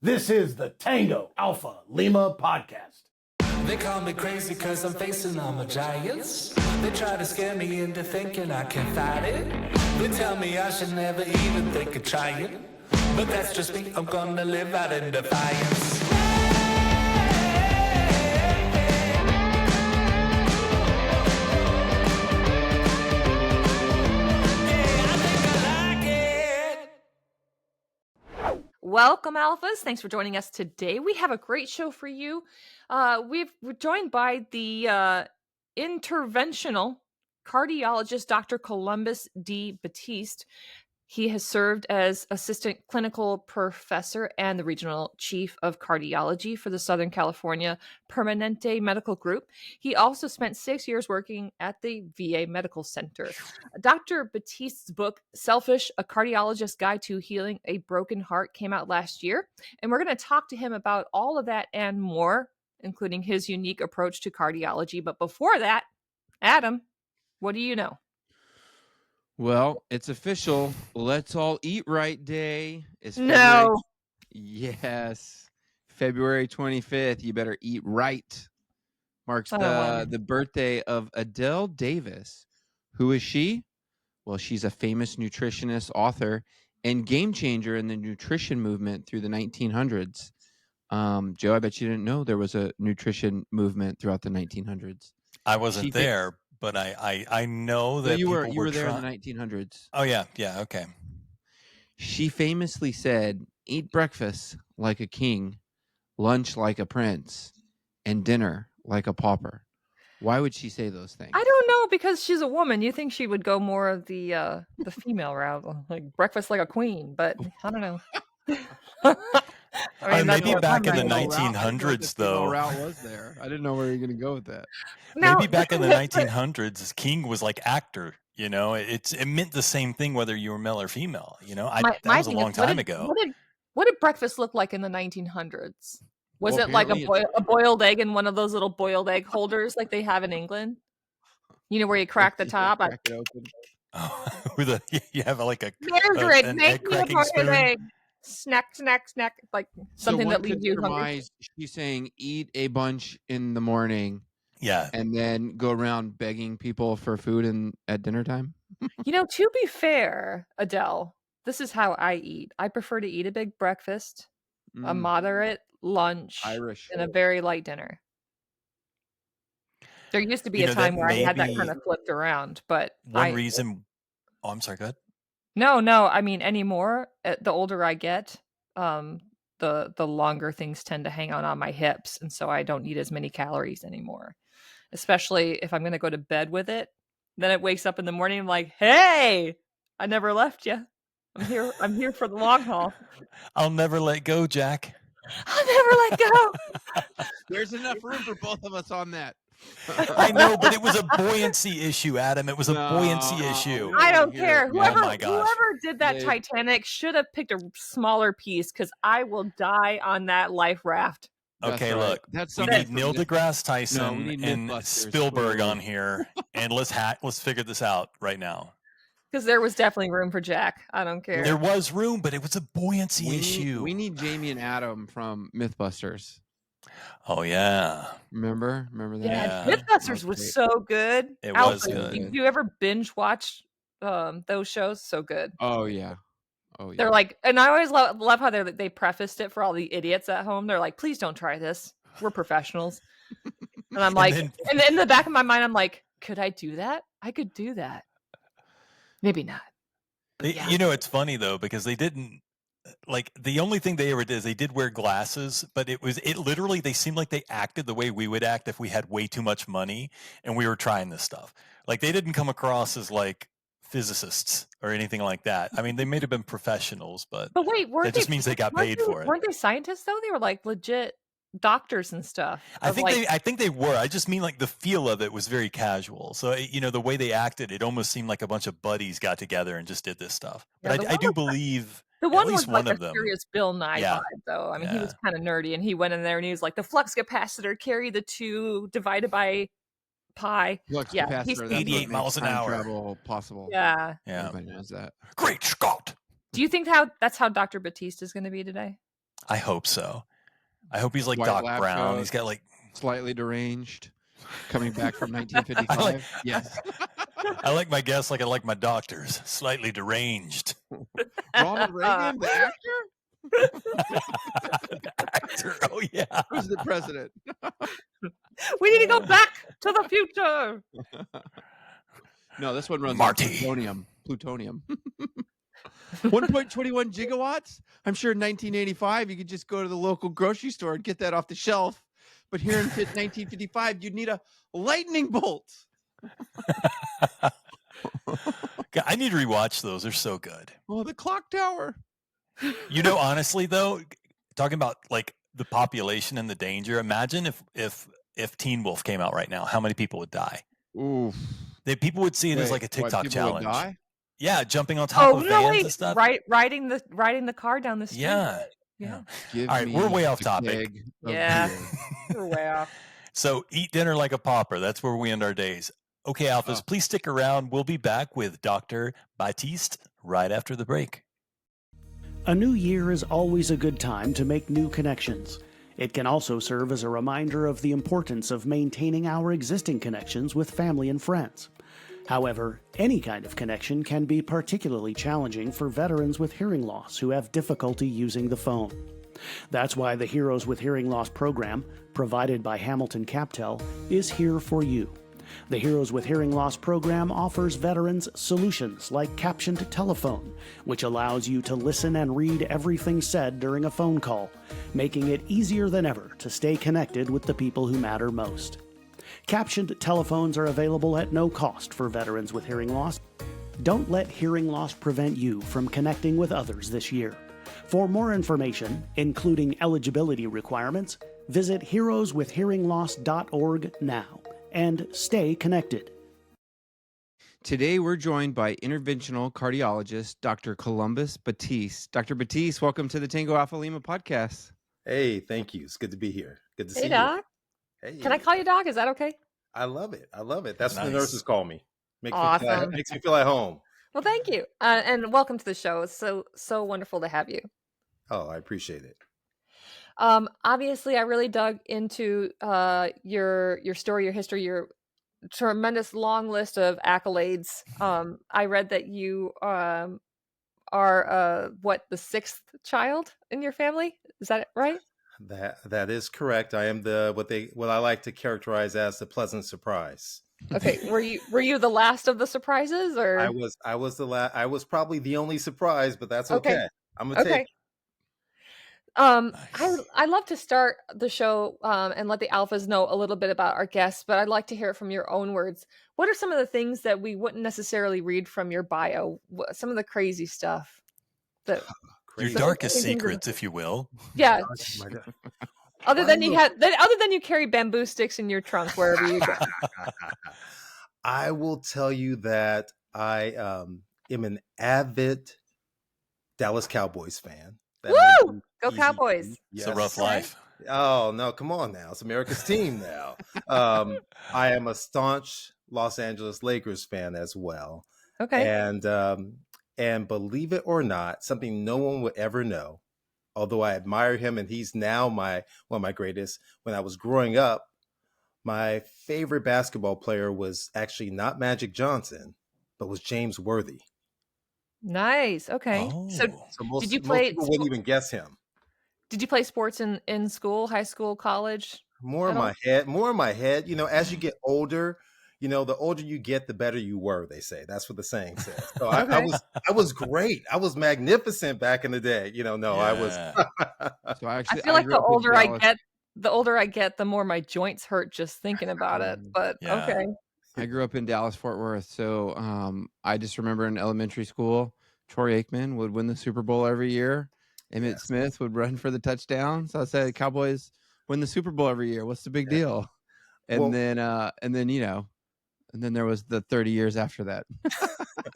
This is the Tango Alpha Lima podcast. They call me crazy cause I'm facing all my giants. They try to scare me into thinking I can fight it. They tell me I should never even think of trying. But that's just me, I'm gonna live out in defiance. Welcome, Alphas. Thanks for joining us today. We have a great show for you. We're joined by the interventional cardiologist, Dr. Columbus D. Batiste. He has served as assistant clinical professor and the regional chief of cardiology for the Southern California Permanente Medical Group. He also spent 6 years working at the VA Medical Center. Dr. Batiste's book, Selfish, A Cardiologist's Guide to Healing a Broken Heart, came out last year. And we're going to talk to him about all of that and more, including his unique approach to cardiology. But before that, Adam, what do you know? Well, it's official. Let's all eat right day. It's No. Yes. February 25th. You better eat right. Marks the birthday of Adele Davis. Who is she? Well, she's a famous nutritionist, author, and game changer in the nutrition movement through the 1900s. Joe, I bet you didn't know there was a nutrition movement throughout the 1900s. I wasn't there. But I know that you people were there in the 1900s. Oh yeah, okay. She famously said, "Eat breakfast like a king, lunch like a prince, and dinner like a pauper." Why would she say those things? I don't know, because she's a woman. You think she would go more of the female route, like breakfast like a queen, but I don't know. I mean, maybe back in the 1900s, though. Route was there. I didn't know where you were going to go with that. Maybe back in the 1900s, king was like actor. You know, it meant the same thing whether you were male or female. You know, that was a long time ago. What did breakfast look like in the 1900s? Was it like a boiled egg in one of those little boiled egg holders like they have in England? You know, where you crack the top? Crack it open. Oh, you have like an make me a boiled egg. Snack, like something that leaves you hungry. She's saying eat a bunch in the morning, and then go around begging people for food at dinner time. You know, to be fair, Adele, this is how I eat. I prefer to eat a big breakfast, a moderate lunch, Irish, and a very light dinner. There used to be a time where I had that kind of flipped around, but reason. Oh, I'm sorry. Go ahead. No. I mean, anymore, the older I get, the longer things tend to hang out on my hips, and so I don't need as many calories anymore. Especially if I'm going to go to bed with it, then it wakes up in the morning. I'm like, hey, I never left you. I'm here for the long haul. I'll never let go, Jack. I'll never let go. There's enough room for both of us on that. I know, but it was a buoyancy issue, Adam. It was a buoyancy issue. I don't care. Whoever did that Titanic should have picked a smaller piece, because I will die on that life raft. Okay, look, we need Neil deGrasse Tyson and Spielberg on here, and let's figure this out right now. Because there was definitely room for Jack. I don't care. There was room, but it was a buoyancy issue. We need Jamie and Adam from Mythbusters. Oh yeah, remember that? Yeah, Mythbusters was so good. It was good. Did you ever binge watch those shows? So good. Oh yeah. They're like, and I always love how they prefaced it for all the idiots at home. They're like, please don't try this. We're professionals. And I'm like, and in the back of my mind, I'm like, could I do that? I could do that. Maybe not. You know, it's funny though, because they didn't. Like, the only thing they ever did is they did wear glasses, but it literally, they seemed like they acted the way we would act if we had way too much money and we were trying this stuff. Like, they didn't come across as like physicists or anything like that. I mean, they may have been professionals, but wait, that just means they got paid for it. Weren't they scientists though? They were like legit doctors and stuff. I think they were. I just mean like the feel of it was very casual. So, you know, the way they acted, it almost seemed like a bunch of buddies got together and just did this stuff. But I do believe the one was like a serious Bill Nye vibe, though. I mean, he was kind of nerdy, and he went in there and he was like, the flux capacitor, carry the 2 divided by pi. Flux capacitor, he's 88 miles an hour. Travel possible. Yeah. Everybody knows that. Great Scott! Do you think that's how Dr. Batiste is going to be today? I hope so. I hope he's like White Doc lab Brown. coat. He's got like Slightly deranged, coming back from I 1955. like Yes. I like my guests like I like my doctors, slightly deranged. Ronald Reagan, the actor? Actor. Oh yeah. Who's the president? We need to go back to the future. No, this one runs Marty. on plutonium. 1.21 gigawatts? I'm sure in 1985 you could just go to the local grocery store and get that off the shelf. But here in 1955, you'd need a lightning bolt. God, I need to rewatch those. They're so good. Oh, the clock tower. You know, honestly though, talking about like the population and the danger, imagine if Teen Wolf came out right now, how many people would die? Oof. People would see it as like a What, TikTok people would challenge. die? Yeah, jumping on top of vans and stuff. Riding the car down the street. Yeah. Yeah. Give All right, me we're way off a topic. keg of Yeah. beer. We're way off. So eat dinner like a pauper. That's where we end our days. Okay, Alphas, please stick around. We'll be back with Dr. Batiste right after the break. A new year is always a good time to make new connections. It can also serve as a reminder of the importance of maintaining our existing connections with family and friends. However, any kind of connection can be particularly challenging for veterans with hearing loss who have difficulty using the phone. That's why the Heroes with Hearing Loss program, provided by Hamilton Captel, is here for you. The Heroes with Hearing Loss program offers veterans solutions like captioned telephone, which allows you to listen and read everything said during a phone call, making it easier than ever to stay connected with the people who matter most. Captioned telephones are available at no cost for veterans with hearing loss. Don't let hearing loss prevent you from connecting with others this year. For more information, including eligibility requirements, visit heroeswithhearingloss.org now and stay connected. Today, we're joined by interventional cardiologist, Dr. Columbus Batiste. Dr. Batiste, welcome to the Tango Alpha Lima podcast. Hey, thank you. It's good to be here. Good to see Hey, you. Doc. Hey. Can I call you Doc? Is that okay? I love it. I love it. That's what the Nice. nurses call me. Awesome. Makes me feel at home. Well, thank you. And welcome to the show. It's so wonderful to have you. Oh, I appreciate it. Obviously, I really dug into your story, your history, your tremendous long list of accolades. I read that you are the sixth child in your family. Is that right? That is correct. I am what I like to characterize as the pleasant surprise. Okay. Were you the last of the surprises, or I was the last. I was probably the only surprise, but that's okay. I'm gonna take okay? it. Nice. I love to start the show and let the alphas know a little bit about our guests, but I'd like to hear it from your own words. What are some of the things that we wouldn't necessarily read from your bio? Some of the crazy stuff that Your Crazy. darkest Things are- secrets, if you will. yeah. My God. Other than you carry bamboo sticks in your trunk wherever you go. I will tell you that I am an avid Dallas Cowboys fan. That Woo! may be Go easy. Cowboys! It's a Yes. rough life. Oh no, come on now. It's America's team now. I am a staunch Los Angeles Lakers fan as well. Okay. And believe it or not, something no one would ever know, although I admire him and he's now one of my greatest. When I was growing up, my favorite basketball player was actually not Magic Johnson, but was James Worthy. Nice. Okay. Oh. So So most Did you play people wouldn't even guess him. did you play sports in school, high school, college? More in At all? my head. You know, as you get older, you know, the older you get, the better you were, they say. That's what the saying says. So I Okay. was great. I was magnificent back in the day. You know, no, I was. Yeah. So I actually, feel like grew the up in older I Dallas. get, the more my joints hurt just thinking about it. But Yeah. okay. I grew up in Dallas, Fort Worth. So I just remember in elementary school, Troy Aikman would win the Super Bowl every year. Emmett Yes. Smith would run for the touchdown. So I said, Cowboys win the Super Bowl every year. What's the big Yeah. deal? And Well- then there was the 30 years after that.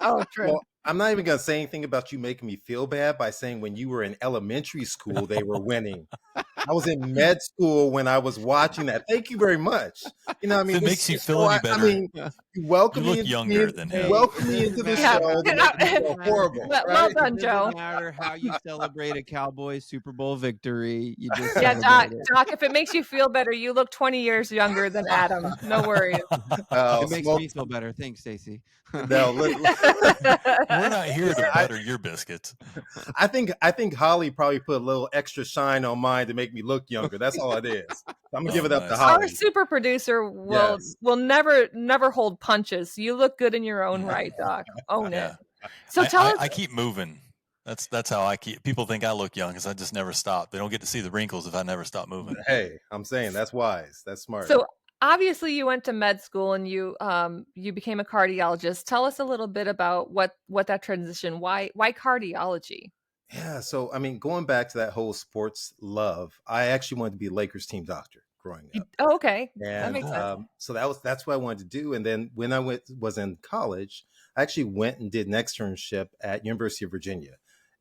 Oh, true. Well, I'm not even gonna say anything about you making me feel bad by saying when you were in elementary school they were winning. I was in med school when I was watching that. Thank you very much. You know, what I mean, If it makes you it's feel so any I better. mean, You welcome You me look into younger than you him. welcome me into the Yeah. show to make me feel horrible. Well Right? done, It Joe. doesn't matter how you celebrate a Cowboys Super Bowl victory. You just Yeah, celebrate it. Doc, if it makes you feel better, you look 20 years younger than Adam. No worries. Oh, It makes smoke. me feel better. Thanks, Stacey. No, We're not here to Listen, butter your biscuits. I think Holly probably put a little extra shine on mine to make me look younger. That's all it is. I'm gonna give it up to nice. Our Holly. super producer will Yes. never hold punches. You look good in your own right, Doc. Own Yeah. it. So tell us. I keep moving. That's how I keep. People think I look young because I just never stop. They don't get to see the wrinkles if I never stop moving. Hey, I'm saying that's wise. That's smart. So obviously you went to med school and you became a cardiologist. Tell us a little bit about what that transition. Why cardiology? Yeah, so I mean, going back to that whole sports love, I actually wanted to be a Lakers team doctor growing up, Oh, okay, that and makes sense. so that's what I wanted to do. And then when I was in college, I actually went and did an externship at University of Virginia,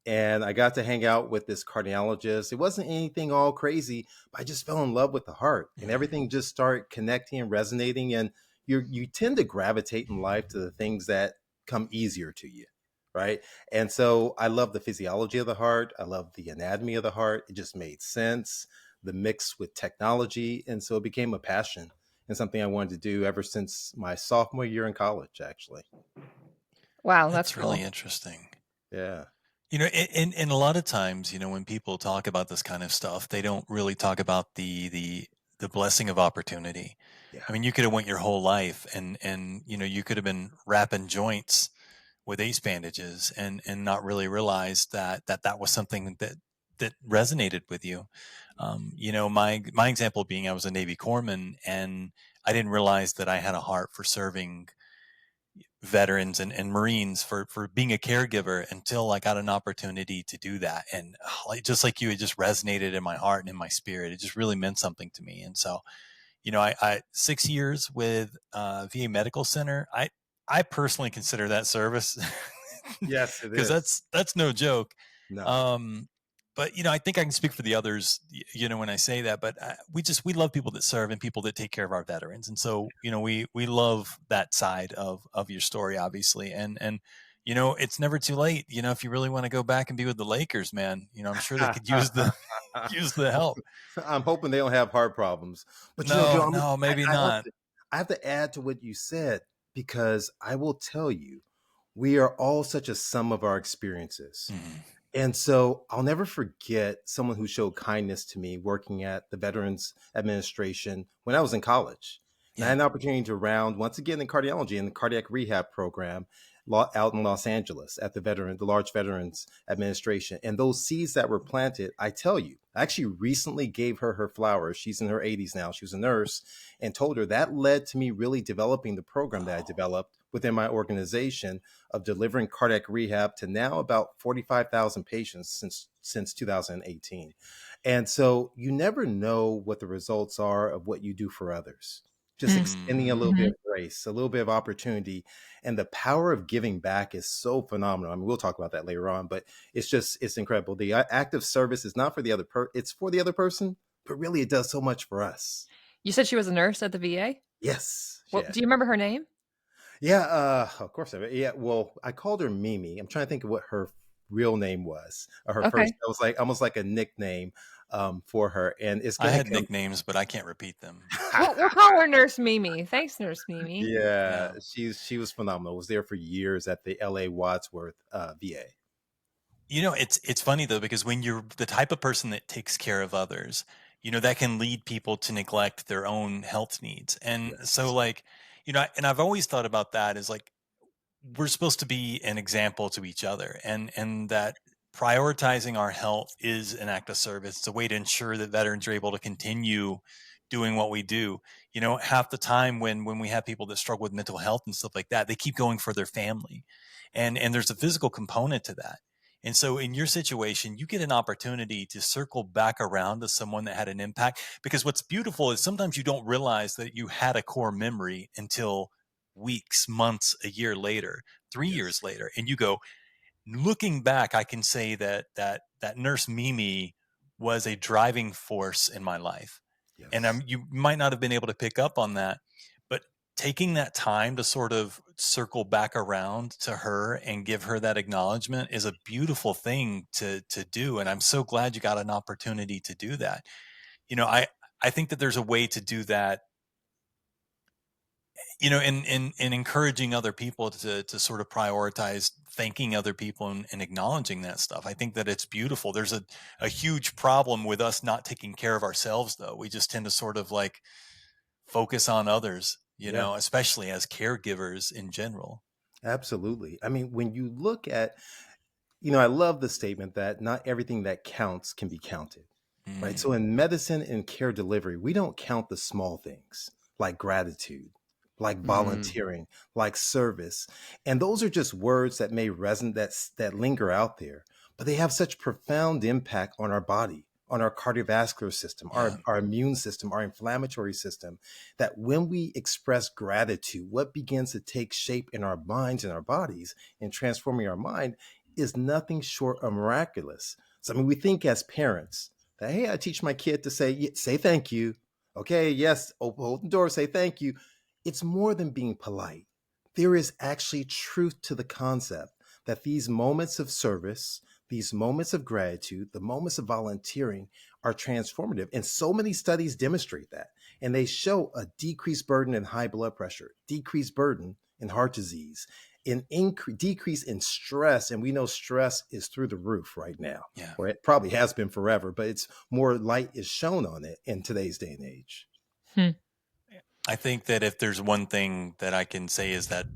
and I got to hang out with this cardiologist. It wasn't anything all crazy, but I just fell in love with the heart, and everything just started connecting and resonating. And you tend to gravitate in life to the things that come easier to you. Right. And so I love the physiology of the heart. I love the anatomy of the heart. It just made sense, the mix with technology. And so it became a passion and something I wanted to do ever since my sophomore year in college, actually. Wow, That's that's cool. really interesting. Yeah. You know, and a lot of times, you know, when people talk about this kind of stuff, they don't really talk about the blessing of opportunity. Yeah. I mean, you could have went your whole life and you know, you could have been wrapping joints with ace bandages and not really realized that was something that resonated with you. You know, my example being I was a Navy corpsman and I didn't realize that I had a heart for serving veterans and Marines for being a caregiver until I got an opportunity to do that. And just like you, it just resonated in my heart and in my spirit. It just really meant something to me. And so, you know, I 6 years with VA Medical Center. I personally consider that service. Yes, it Because is. that's no joke. No. But you know, I think I can speak for the others, you know, when I say that, but we love people that serve and people that take care of our veterans. And so, you know, we love that side of your story, obviously. And, you know, it's never too late. You know, if you really want to go back and be with the Lakers, man, you know, I'm sure they could use the help. I'm hoping they don't have heart problems. But you know, Joe, No, maybe not. I have to add to what you said because I will tell you, we are all such a sum of our experiences. Mhm. And so I'll never forget someone who showed kindness to me working at the Veterans Administration when I was in college. And I had an opportunity to round once again in cardiology in the cardiac rehab program out in Los Angeles at the large Veterans Administration. And those seeds that were planted, I tell you, I actually recently gave her flowers. She's in her 80s now. She was a nurse and told her that led to me really developing the program that I developed within my organization of delivering cardiac rehab to now about 45,000 patients since 2018. And so you never know what the results are of what you do for others. Just extending a little bit of grace, a little bit of opportunity. And the power of giving back is so phenomenal. I mean, we'll talk about that later on, but it's incredible. The act of service is not for the other it's for the other person, but really it does so much for us. You said she was a nurse at the VA? Yes. Well, Yeah. do you remember her name? Yeah, of course. Yeah, well, I called her Mimi. I'm trying to think of what her real name was. Or her first. It was like almost like a nickname for her. And it's I had nicknames, but I can't repeat them. We'll call her Nurse Mimi. Thanks, Nurse Mimi. Yeah, she was phenomenal. Was there for years at the LA Wadsworth VA. You know, it's funny though, because when you're the type of person that takes care of others, you know, that can lead people to neglect their own health needs. And so like, you know, and I've always thought about that as like, we're supposed to be an example to each other and that prioritizing our health is an act of service. It's a way to ensure that veterans are able to continue doing what we do. You know, half the time when we have people that struggle with mental health and stuff like that, they keep going for their family. And there's a physical component to that. And so in your situation, you get an opportunity to circle back around to someone that had an impact, because what's beautiful is sometimes you don't realize that you had a core memory until weeks, months, a year later, 3 years later. And you go, looking back, I can say that Nurse Mimi was a driving force in my life. Yes. And you might not have been able to pick up on that, but taking that time to sort of circle back around to her and give her that acknowledgement is a beautiful thing to do. And I'm so glad you got an opportunity to do that. I think that there's a way to do that, in encouraging other people to sort of prioritize thanking other people and acknowledging that stuff. I think that it's beautiful. There's a huge problem with us not taking care of ourselves, though. We just tend to sort of like focus on others, Yeah, especially as caregivers in general. absolutely. I mean, when you look at, I love the statement that not everything that counts can be counted, right? So Mm, in medicine and care delivery, we don't count the small things like gratitude, like Mm. volunteering, like service. And those are just words that may resonate, that linger out there, but they have such profound impact on our body, on our cardiovascular system, yeah. our immune system, our inflammatory system, that when we express gratitude, what begins to take shape in our minds and our bodies and transforming our mind is nothing short of miraculous. So, I mean, we think as parents that, hey, I teach my kid to say thank you. Okay, yes, open the door, say thank you. It's more than being polite. There is actually truth to the concept that these moments of service, these moments of gratitude, the moments of volunteering are transformative. And so many studies demonstrate that. And they show a decreased burden in high blood pressure, decreased burden in heart disease, an decrease in stress. And we know stress is through the roof right now, Yeah. or it probably has been forever, but it's more light is shown on it in today's day and age. Hmm. I think that if there's one thing that I can say is that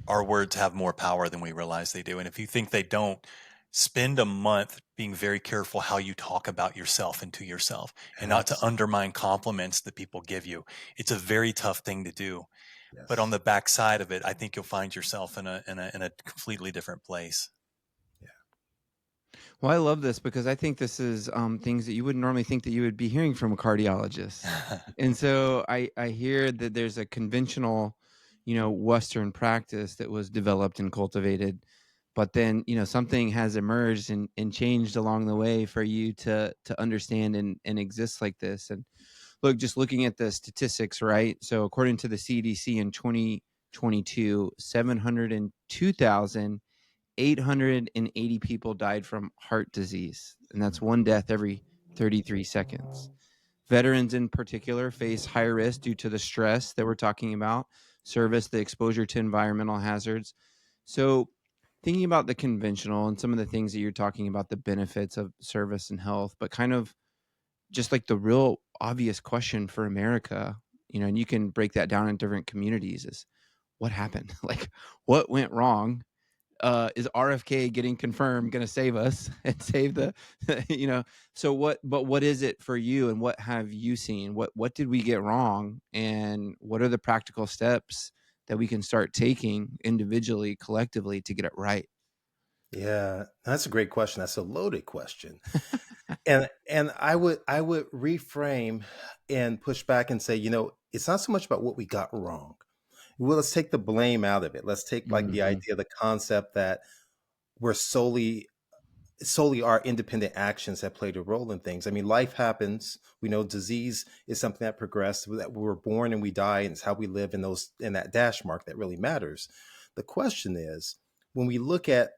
our words have more power than we realize they do. And if you think they don't, spend a month being very careful how you talk about yourself and to yourself, and not to Yes. undermine compliments that people give you. It's a very tough thing to do. But on Yes. the backside of it, I think you'll find yourself in a completely different place. Well, I love this because I think this is things that you wouldn't normally think that you would be hearing from a cardiologist. And so I hear that there's a conventional, Western practice that was developed and cultivated, but then, something has emerged and changed along the way for you to understand and exist like this. And look, just looking at the statistics, right? So according to the CDC in 2022, 702,880 people died from heart disease, and that's one death every 33 seconds. Veterans in particular face higher risk due to the stress that we're talking about, service, the exposure to environmental hazards. So thinking about the conventional and some of the things that you're talking about, the benefits of service and health, but kind of just like the real obvious question for America, and you can break that down in different communities, is what happened? Like, what went wrong? Is RFK getting confirmed going to save us and save the, so what is it for you, and what have you seen? What did we get wrong, and what are the practical steps that we can start taking individually, collectively, to get it right? Yeah, that's a great question. That's a loaded question. And I would reframe and push back and say, it's not so much about what we got wrong. Well, let's take the blame out of it. Let's take like the Mm-hmm. idea, the concept that we're solely our independent actions have played a role in things. I mean, life happens. We know disease is something that progressed, that we're born and we die, and it's how we live in that dash mark that really matters. The question is, when we look at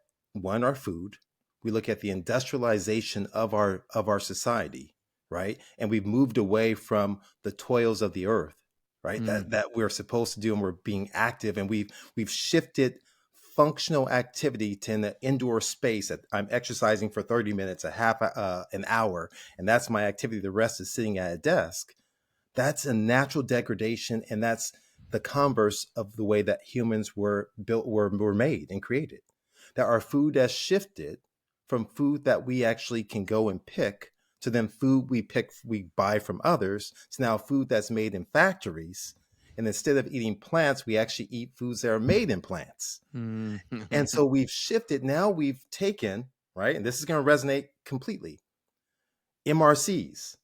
our food, we look at the industrialization of our society, right? And we've moved away from the toils of the earth, right? Mm. That we're supposed to do, and we're being active, and we've shifted functional activity to an indoor space that I'm exercising for 30 minutes, an hour, and that's my activity. The rest is sitting at a desk. That's a natural degradation, and that's the converse of the way that humans were built, were made and created. That our food has shifted from food that we actually can go and pick to then food we buy from others to now food that's made in factories. And instead of eating plants, we actually eat foods that are made in plants. Mm. And so we've shifted. Now we've taken, right? And this is going to resonate completely. MRCs,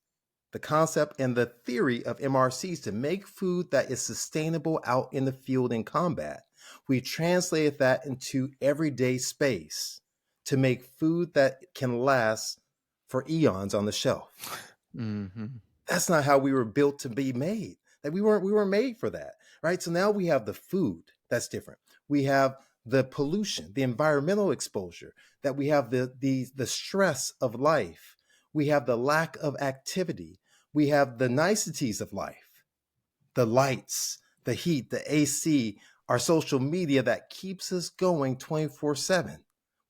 the concept and the theory of MRCs to make food that is sustainable out in the field in combat. We translated that into everyday space to make food that can last for eons on the shelf. Mm-hmm. That's not how we were built to be made. that we weren't made for that, right? So now we have the food that's different. We have the pollution, the environmental exposure, that we have the stress of life. We have the lack of activity. We have the niceties of life, the lights, the heat, the AC, our social media that keeps us going 24/7.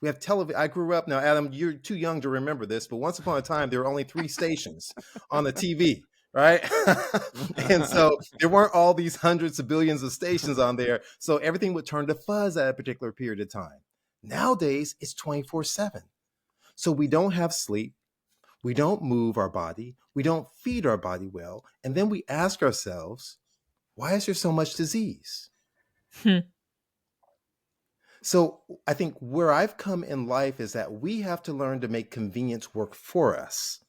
We have television. I grew up, now, Adam, you're too young to remember this, but once upon a time, there were only 3 stations on the TV, right? And so there weren't all these hundreds of billions of stations on there. So everything would turn to fuzz at a particular period of time. Nowadays, it's 24/7. So we don't have sleep. We don't move our body. We don't feed our body well. And then we ask ourselves, why is there so much disease? So I think where I've come in life is that we have to learn to make convenience work for us,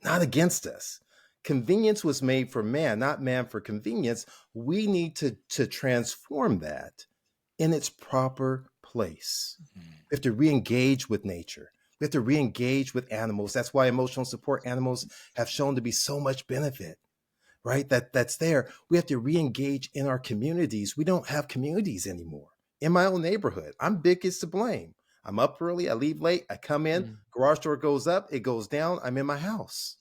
not against us. Convenience was made for man, not man for convenience. We need to transform that in its proper place. We have to re-engage with nature. We have to re-engage with animals. That's why emotional support animals have shown to be so much benefit, right? That's there. We have to re-engage in our communities. We don't have communities anymore. In my own neighborhood, I'm biggest to blame. I'm up early, I leave late, I come in, garage door goes up, it goes down, I'm in my house.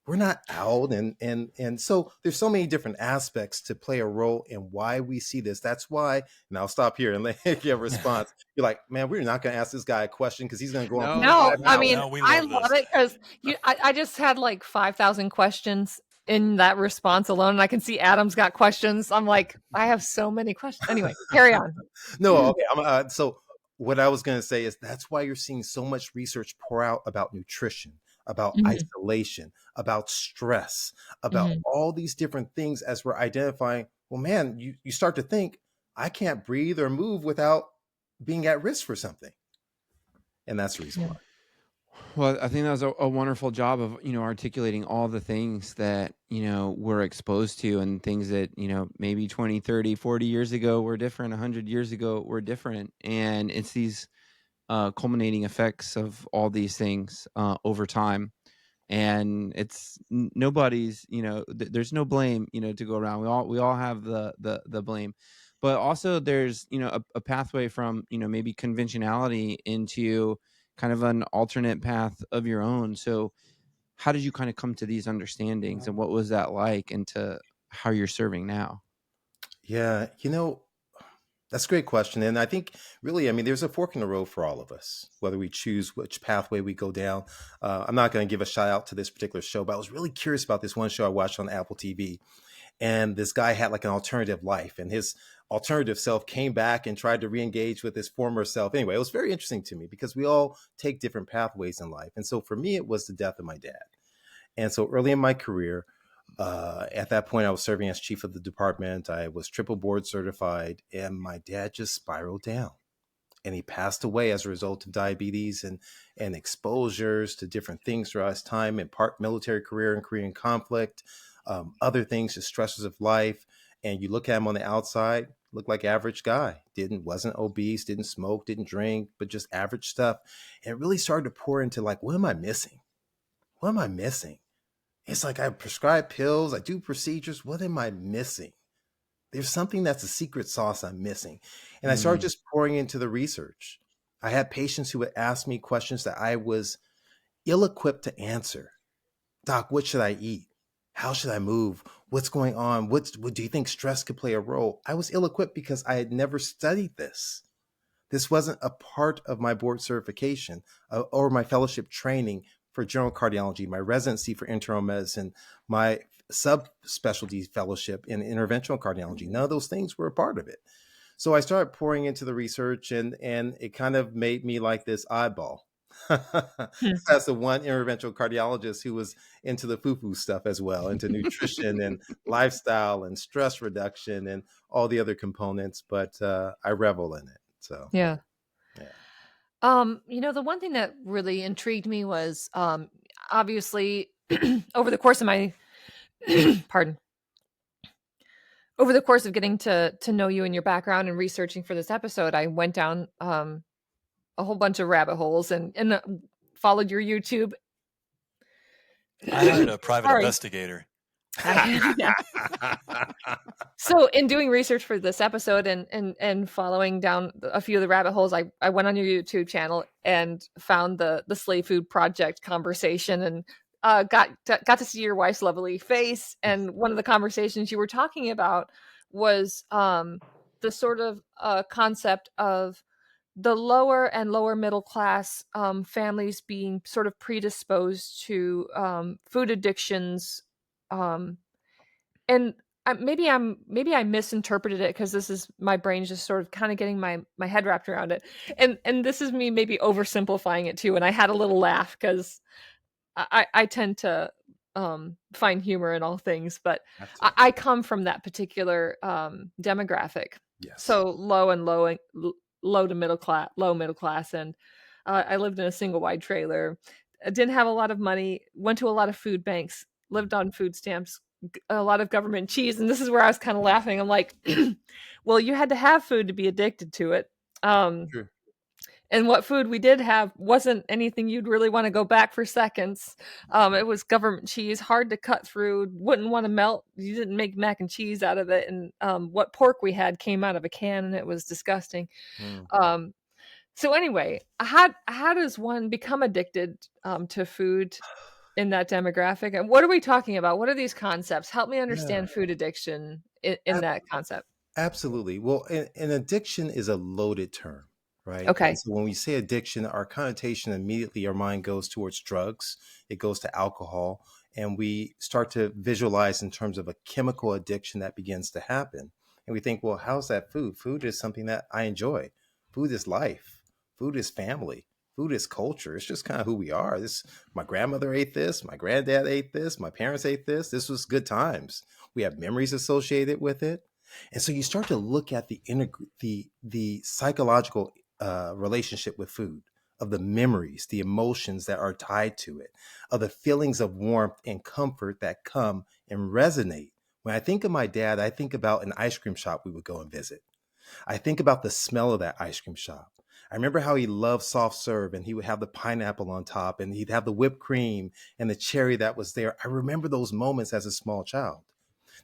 We're not out. And so there's so many different aspects to play a role in why we see this. That's why, and I'll stop here and let you give a response. You're like, man, we're not going to ask this guy a question because he's going to go on. No, for 5 I hours. mean, I love it because I just had like 5,000 questions in that response alone. And I can see Adam's got questions. I'm like, I have so many questions. Anyway, carry on. No, okay. So what I was going to say is that's why you're seeing so much research pour out about nutrition, about isolation, about stress, about all these different things as we're identifying, well, man, you start to think, I can't breathe or move without being at risk for something. And that's the reason why. Well, I think that was a wonderful job of, articulating all the things that, we're exposed to, and things that, maybe 20, 30, 40 years ago were different, 100 years ago were different. And it's these culminating effects of all these things over time. And it's nobody's, there's no blame, to go around. We all have the blame. But also there's, a pathway from, maybe conventionality into kind of an alternate path of your own. So how did you kind of come to these understandings, and what was that like into how you're serving now? Yeah, that's a great question. And I think really, there's a fork in the road for all of us, whether we choose which pathway we go down. I'm not going to give a shout out to this particular show, but I was really curious about this one show I watched on Apple TV. And this guy had like an alternative life, and his alternative self came back and tried to re-engage with his former self. Anyway, it was very interesting to me because we all take different pathways in life. And so for me, it was the death of my dad. And so early in my career, at that point, I was serving as chief of the department. I was triple board certified, and my dad just spiraled down. And he passed away as a result of diabetes and exposures to different things throughout his time, in part military career and Korean conflict, other things, just stresses of life. And you look at him on the outside, looked like average guy, wasn't obese, didn't smoke, didn't drink, but just average stuff. And it really started to pour into like, what am I missing? What am I missing? It's like I prescribe pills, I do procedures. What am I missing? There's something that's a secret sauce I'm missing. And I started just pouring into the research. I had patients who would ask me questions that I was ill-equipped to answer. Doc, what should I eat? How should I move? What's going on? What do you think stress could play a role? I was ill-equipped because I had never studied this. This wasn't a part of my board certification or my fellowship training for general cardiology, my residency for internal medicine, my subspecialty fellowship in interventional cardiology. None of those things were a part of it. So I started pouring into the research, and it kind of made me like this eyeball. That's the one interventional cardiologist who was into the foo-foo stuff as well, into nutrition and lifestyle and stress reduction and all the other components. But I revel in it. So yeah. The one thing that really intrigued me was obviously over the course of my over the course of getting to know you and your background and researching for this episode, I went down a whole bunch of rabbit holes and followed your YouTube. I hired a private investigator. Yeah. So in doing research for this episode and following down a few of the rabbit holes, I went on your YouTube channel and found the Slave Food Project conversation and got to see your wife's lovely face. And one of the conversations you were talking about was the sort of concept of the lower and lower middle class families being sort of predisposed to food addictions, and maybe I misinterpreted it because this is my brain just sort of kind of getting my head wrapped around it, and this is me maybe oversimplifying it too. And I had a little laugh because I tend to find humor in all things, but I come from that particular demographic. Yes. So low to middle class, and I lived in a single wide trailer. I didn't have a lot of money. Went to a lot of food banks. Lived on food stamps. A lot of government cheese, and this is where I was kind of laughing. I'm like, well, you had to have food to be addicted to it. Sure. And what food we did have wasn't anything you'd really want to go back for seconds. It was government cheese, hard to cut through, wouldn't want to melt. You didn't make mac and cheese out of it. And what pork we had came out of a can, and it was disgusting. So anyway, how does one become addicted to food in that demographic? And what are we talking about? What are these concepts? Help me understand food addiction in that concept. Absolutely. Well, an addiction is a loaded term, right? Okay. And so when we say addiction, our connotation immediately, our mind goes towards drugs. It goes to alcohol, and we start to visualize in terms of a chemical addiction that begins to happen. And we think, well, how's that food? Food is something that I enjoy. Food is life. Food is family. Food is culture. It's just kind of who we are. My grandmother ate this. My granddad ate this. My parents ate this. This was good times. We have memories associated with it. And so you start to look at the psychological relationship with food, of the memories, the emotions that are tied to it, of the feelings of warmth and comfort that come and resonate. When I think of my dad, I think about an ice cream shop we would go and visit. I think about the smell of that ice cream shop. I remember how he loved soft serve, and he would have the pineapple on top, and he'd have the whipped cream and the cherry that was there. I remember those moments as a small child.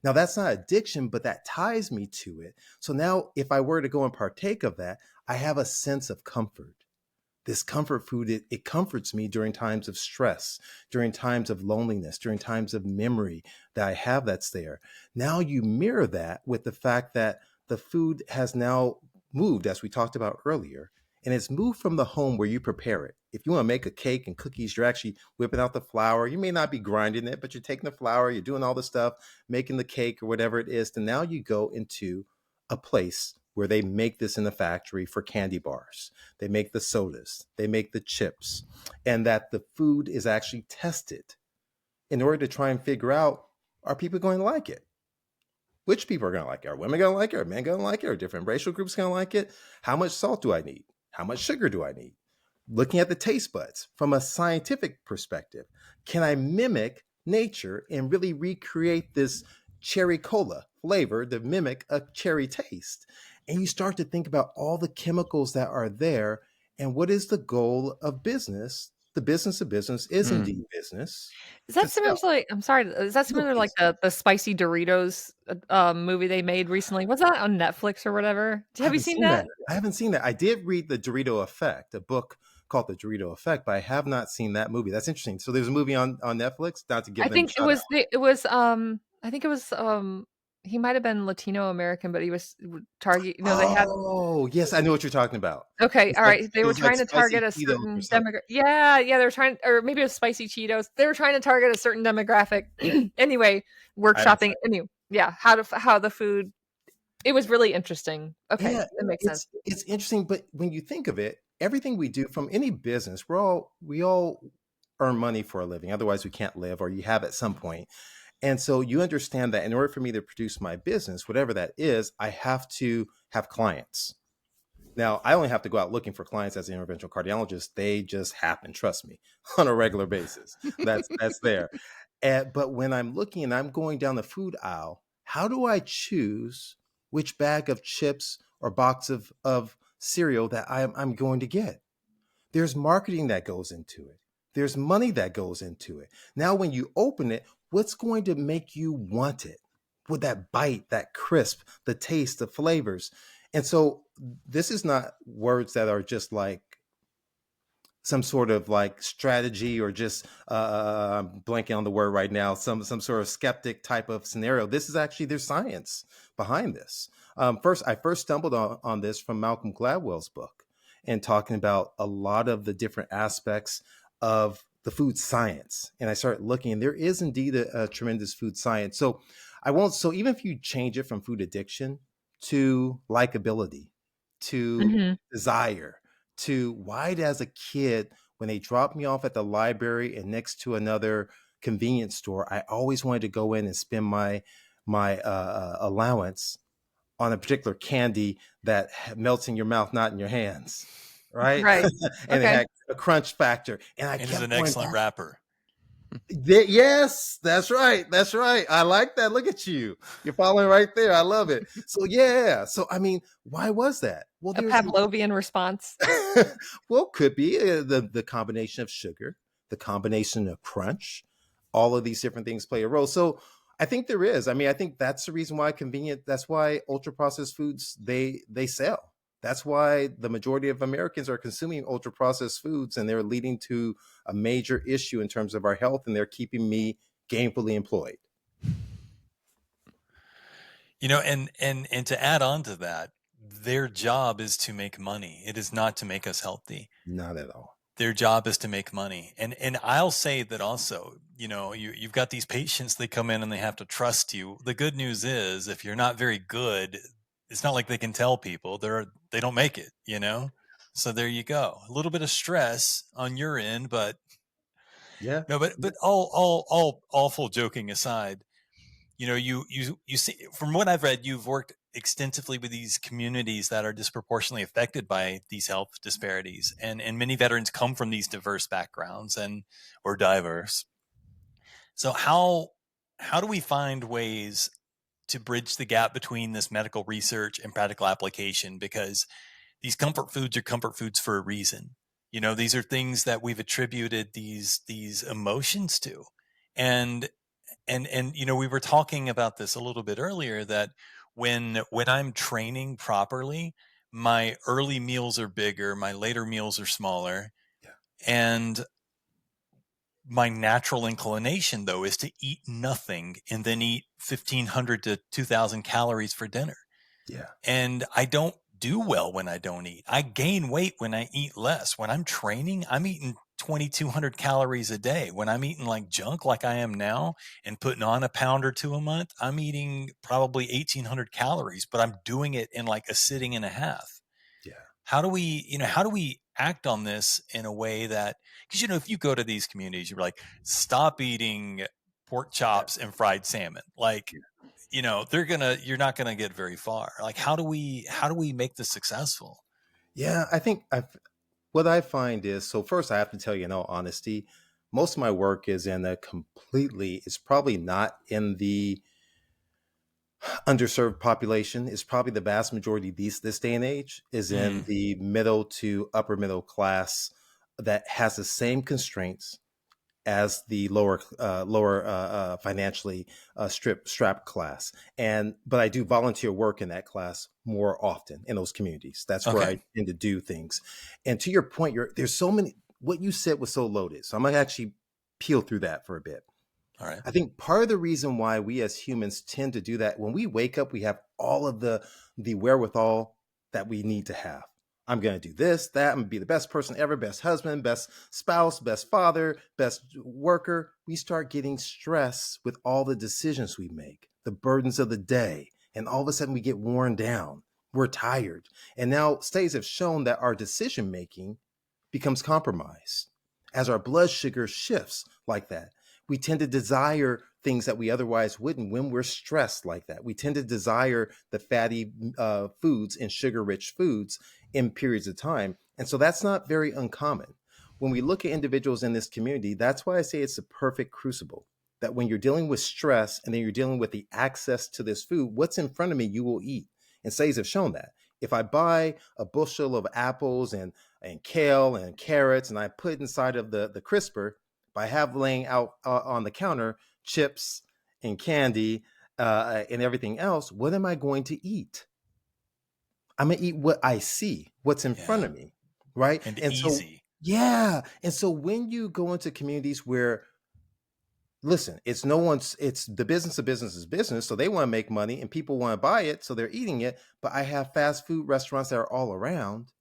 Now, that's not addiction, but that ties me to it. So now if I were to go and partake of that, I have a sense of comfort. This comfort food, it comforts me during times of stress, during times of loneliness, during times of memory that I have that's there. Now you mirror that with the fact that the food has now moved, as we talked about earlier, and it's moved from the home where you prepare it. If you want to make a cake and cookies, you're actually whipping out the flour. You may not be grinding it, but you're taking the flour, you're doing all the stuff, making the cake or whatever it is. And now you go into a place where they make this in the factory for candy bars. They make the sodas, they make the chips, and that the food is actually tested in order to try and figure out, are people going to like it? Which people are going to like it? Are women going to like it? Are men going to like it? Are different racial groups going to like it? How much salt do I need? How much sugar do I need? Looking at the taste buds from a scientific perspective, can I mimic nature and really recreate this cherry cola flavor to mimic a cherry taste? And you start to think about all the chemicals that are there. And what is the goal of business? The business of business is indeed business. Is that similar to like, I'm sorry, is that similar to like the spicy Doritos movie they made recently? Was that on Netflix or whatever? Have you seen that? I haven't seen that. I did read The Dorito Effect, a book called The Dorito Effect, but I have not seen that movie. That's interesting. So there's a movie on Netflix, not to give I them think a I think it was he might have been Latino American, but he was target. You know, they had. Oh, yes, I know what you're talking about. Okay, It's all like, right. They it were was like trying to spicy target a Cheetos certain or something. demographic. Yeah, they were trying, or maybe it was spicy Cheetos. They were trying to target a certain demographic. Anyway, workshopping. Anyway, yeah, how the food. It was really interesting. Okay, Yeah, that makes sense. it's interesting, but when you think of it, everything we do from any business, we all earn money for a living. Otherwise, we can't live, or you have at some point. And so you understand that in order for me to produce my business, whatever that is, I have to have clients. Now, I only have to go out looking for clients as an interventional cardiologist. They just happen, trust me, on a regular basis. That's there. But when I'm looking and I'm going down the food aisle, how do I choose which bag of chips or box of cereal that I'm going to get? There's marketing that goes into it. There's money that goes into it. Now, when you open it, what's going to make you want it? With that bite, that crisp, the taste, the flavors. And so this is not words that are just like some sort of like strategy or just I'm blanking on the word right now, some sort of skeptic type of scenario. This is actually, there's science behind this. I first stumbled on this from Malcolm Gladwell's book and talking about a lot of the different aspects of the food science. And I started looking, and there is indeed a tremendous food science. So even if you change it from food addiction to likability, to desire, to why as a kid, when they dropped me off at the library and next to another convenience store, I always wanted to go in and spend my allowance on a particular candy that melts in your mouth, not in your hands. Right. Right. And it had a crunch factor. And it is an excellent wrapper. Yes, that's right. That's right. I like that. Look at you. You're following right there. I love it. So yeah. So I mean, why was that? Well, A Pavlovian response. Well, could be the combination of sugar, the combination of crunch, all of these different things play a role. So I think there is. I mean, I think that's the reason why that's why ultra processed foods they sell. That's why the majority of Americans are consuming ultra processed foods, and they're leading to a major issue in terms of our health, and they're keeping me gainfully employed. You know, and to add on to that, their job is to make money. It is not to make us healthy. Not at all. Their job is to make money. And I'll say that also, you know, you've got these patients, they come in and they have to trust you. The good news is if you're not very good, it's not like they can tell people they don't make it, you know? So there you go. A little bit of stress on your end, but yeah. No, but all awful joking aside, you know, you see, from what I've read, you've worked extensively with these communities that are disproportionately affected by these health disparities, and many veterans come from these diverse backgrounds or diverse. So how do we find ways to bridge the gap between this medical research and practical application? Because these comfort foods are comfort foods for a reason. You know, these are things that we've attributed these emotions to. And you know, we were talking about this a little bit earlier, that when I'm training properly, my early meals are bigger, my later meals are smaller. Yeah. And my natural inclination, though, is to eat nothing and then eat 1,500 to 2,000 calories for dinner. Yeah. And I don't do well when I don't eat. I gain weight when I eat less. When I'm training, I'm eating 2,200 calories a day. When I'm eating like junk like I am now and putting on a pound or two a month, I'm eating probably 1,800 calories, but I'm doing it in like a sitting and a half. Yeah. How do we act on this in a way that, because, you know, if you go to these communities, you're like, stop eating pork chops and fried salmon. Like, you know, you're not going to get very far. Like, how do we make this successful? Yeah, I think what I find is, so first I have to tell you in all honesty, most of my work is it's probably not in the underserved population. It's probably the vast majority this day and age is in the middle to upper middle class that has the same constraints as the lower financially strapped class. But I do volunteer work in that class more often in those communities. That's where I tend to do things. And to your point, there's so many, what you said was so loaded. So I'm going to actually peel through that for a bit. All right. I think part of the reason why we as humans tend to do that, when we wake up, we have all of the wherewithal that we need to have. I'm going to do this, that. I'm going to be the best person ever, best husband, best spouse, best father, best worker. We start getting stressed with all the decisions we make, the burdens of the day. And all of a sudden we get worn down. We're tired. And now studies have shown that our decision making becomes compromised as our blood sugar shifts like that. We tend to desire things that we otherwise wouldn't when we're stressed like that. We tend to desire the fatty foods and sugar-rich foods in periods of time. And so that's not very uncommon. When we look at individuals in this community, that's why I say it's a perfect crucible, that when you're dealing with stress and then you're dealing with the access to this food, what's in front of me, you will eat. And studies have shown that. If I buy a bushel of apples and kale and carrots and I put it inside of the crisper, I have laying out on the counter chips and candy and everything else, what am I going to eat? I'm going to eat what I see, what's in front of me, right? And So, easy. yeah. And so when you go into communities where, listen, it's the business of business is business. So they want to make money and people want to buy it. So they're eating it. But I have fast food restaurants that are all around.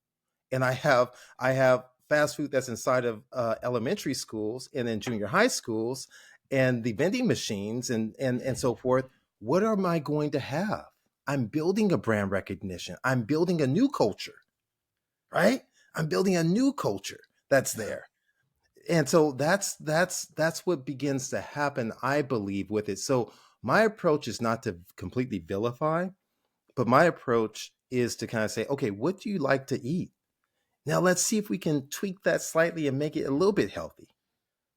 And I have fast food that's inside of elementary schools and then junior high schools and the vending machines and so forth. What am I going to have? I'm building a brand recognition. I'm building a new culture, right? I'm building a new culture that's there. And so that's what begins to happen, I believe, with it. So my approach is not to completely vilify, but my approach is to kind of say, okay, what do you like to eat? Now let's see if we can tweak that slightly and make it a little bit healthy,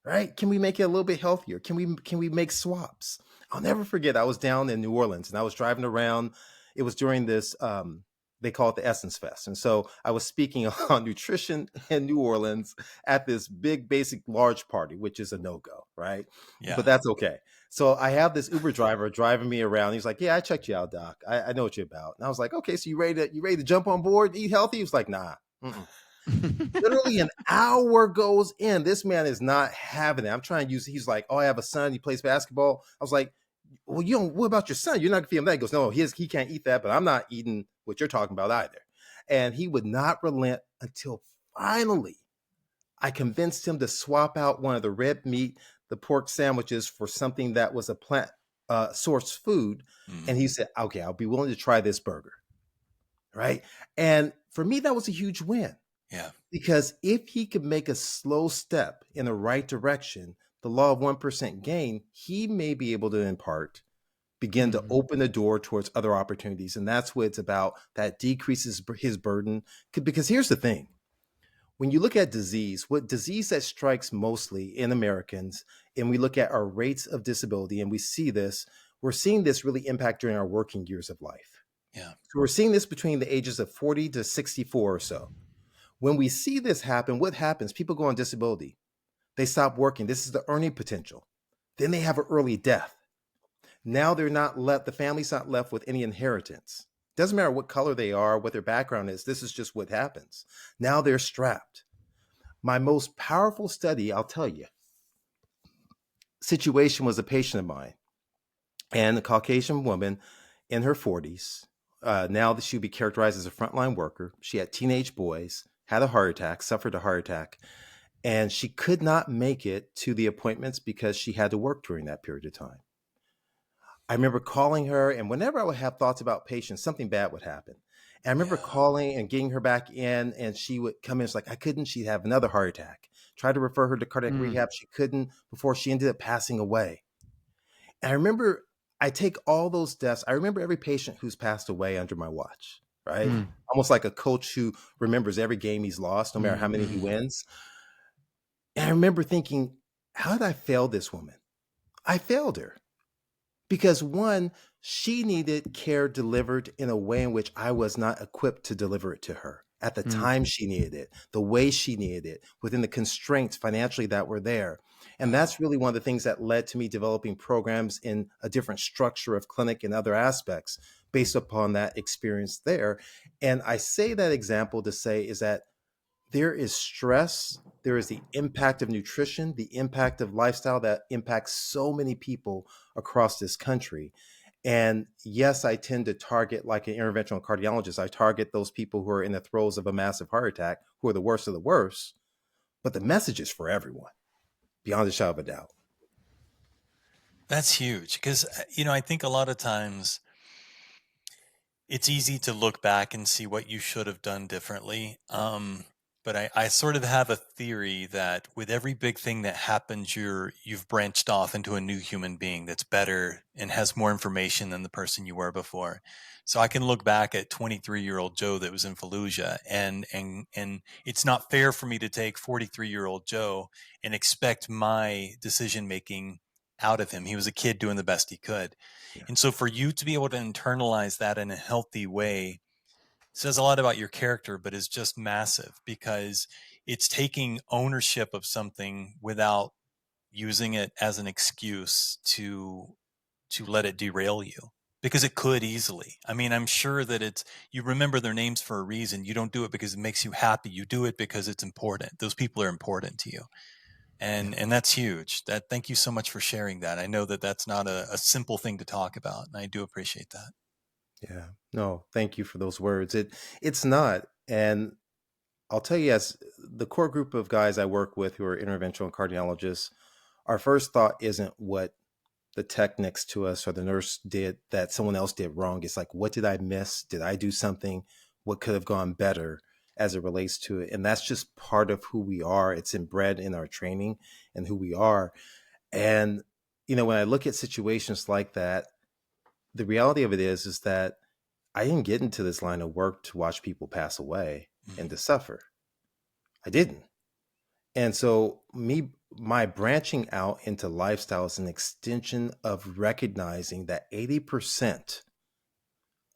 right? Can we make it a little bit healthier? Can we make swaps? I'll never forget, I was down in New Orleans and I was driving around. It was during this, they call it the Essence Fest. And so I was speaking on nutrition in New Orleans at this big, basic, large party, which is a no-go, right? Yeah. But that's okay. So I have this Uber driver driving me around. He's like, yeah, I checked you out, Doc. I know what you're about. And I was like, okay, so you ready to jump on board, eat healthy? He was like, nah. Literally an hour goes in. This man is not having it. I'm trying to use, he's like, oh, I have a son. He plays basketball. I was like, well, what about your son? You're not gonna feed him that. He goes, no, he can't eat that, but I'm not eating what you're talking about either. And he would not relent until finally I convinced him to swap out one of the red meat, the pork sandwiches for something that was a plant source food. And he said, okay, I'll be willing to try this burger. Right. And for me, that was a huge win. Yeah. Because if he could make a slow step in the right direction, the law of 1% gain, he may be able to, in part, begin to open the door towards other opportunities. And that's what it's about. That decreases his burden. Because here's the thing. When you look at disease, what disease that strikes mostly in Americans, and we look at our rates of disability, and we see this, we're seeing this really impact during our working years of life. Yeah. So we're seeing this between the ages of 40 to 64 or so. When we see this happen, what happens? People go on disability. They stop working. This is the earning potential. Then they have an early death. Now they're not left, the family's not left with any inheritance. Doesn't matter what color they are, what their background is. This is just what happens. Now they're strapped. My most powerful study, I'll tell you, situation was a patient of mine, and a Caucasian woman in her 40s. Now that she would be characterized as a frontline worker. She had teenage boys, had a heart attack, suffered a heart attack, and she could not make it to the appointments because she had to work during that period of time. I remember calling her, and whenever I would have thoughts about patients, something bad would happen. And I remember calling and getting her back in, and she would come in. It's like, I couldn't. She'd have another heart attack. Tried to refer her to cardiac rehab. She couldn't before she ended up passing away. And I remember, I take all those deaths. I remember every patient who's passed away under my watch, right? Almost like a coach who remembers every game he's lost, no matter how many he wins. And I remember thinking, how did I fail this woman? I failed her. Because one, she needed care delivered in a way in which I was not equipped to deliver it to her at the time she needed it, the way she needed it, within the constraints financially that were there. And that's really one of the things that led to me developing programs in a different structure of clinic and other aspects based upon that experience there. And I say that example to say is that there is stress, there is the impact of nutrition, the impact of lifestyle that impacts so many people across this country. And yes, I tend to target, like an interventional cardiologist, I target those people who are in the throes of a massive heart attack, who are the worst of the worst. But the message is for everyone, beyond a shadow of a doubt. That's huge because, I think a lot of times it's easy to look back and see what you should have done differently. But I sort of have a theory that with every big thing that happens, you've branched off into a new human being that's better and has more information than the person you were before. So I can look back at 23-year-old Joe that was in Fallujah, and it's not fair for me to take 43-year-old Joe and expect my decision making out of him. He was a kid doing the best he could. Yeah. And so for you to be able to internalize that in a healthy way says a lot about your character, but is just massive because it's taking ownership of something without, using it as an excuse to let it derail you, because it could easily. I mean, I'm sure that you remember their names for a reason. You don't do it because it makes you happy. You do it because it's important. Those people are important to you. And that's huge. Thank you so much for sharing that. I know that that's not a simple thing to talk about, and I do appreciate that. Yeah. No, thank you for those words. It's not. And I'll tell you, as the core group of guys I work with who are interventional cardiologists, our first thought isn't what the tech next to us or the nurse did that someone else did wrong. It's like, what did I miss? Did I do something? What could have gone better as it relates to it? And that's just part of who we are. It's inbred in our training and who we are. And, when I look at situations like that, the reality of it is that I didn't get into this line of work to watch people pass away and to suffer. I didn't. And so my branching out into lifestyle is an extension of recognizing that 80%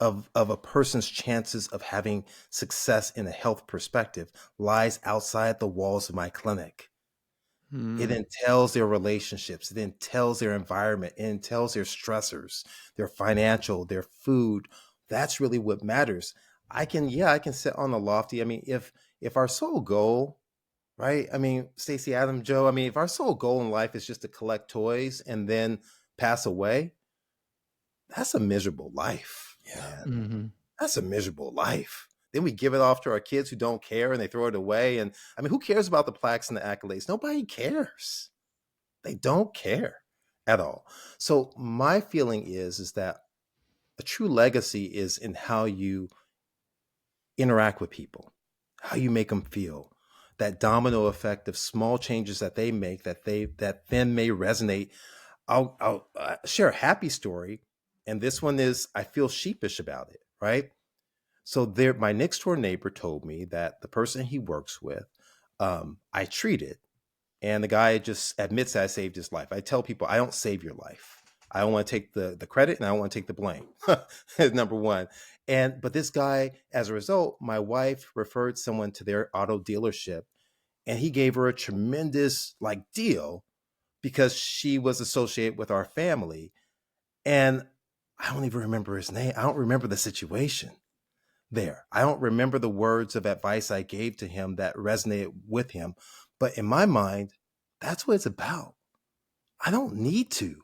of a person's chances of having success in a health perspective lies outside the walls of my clinic. It entails their relationships. It entails their environment. It entails their stressors, their financial, their food. That's really what matters. I can sit on the lofty. I mean, if our sole goal, right? I mean, Stacey, Adam, Joe, I mean, if our sole goal in life is just to collect toys and then pass away, that's a miserable life. Yeah. Mm-hmm. That's a miserable life. Then we give it off to our kids who don't care and they throw it away. And I mean, who cares about the plaques and the accolades? Nobody cares. They don't care at all. So my feeling is that a true legacy is in how you interact with people, how you make them feel, that domino effect of small changes that they make that then may resonate. I'll share a happy story. And this one is, I feel sheepish about it, right? So my next door neighbor told me that the person he works with, I treated, and the guy just admits that I saved his life. I tell people, I don't save your life. I don't want to take the credit and I don't want to take the blame. Number one. But this guy, as a result, my wife referred someone to their auto dealership, and he gave her a tremendous deal because she was associated with our family. And I don't even remember his name. I don't remember the situation there. I don't remember the words of advice I gave to him that resonated with him. But in my mind, that's what it's about. I don't need to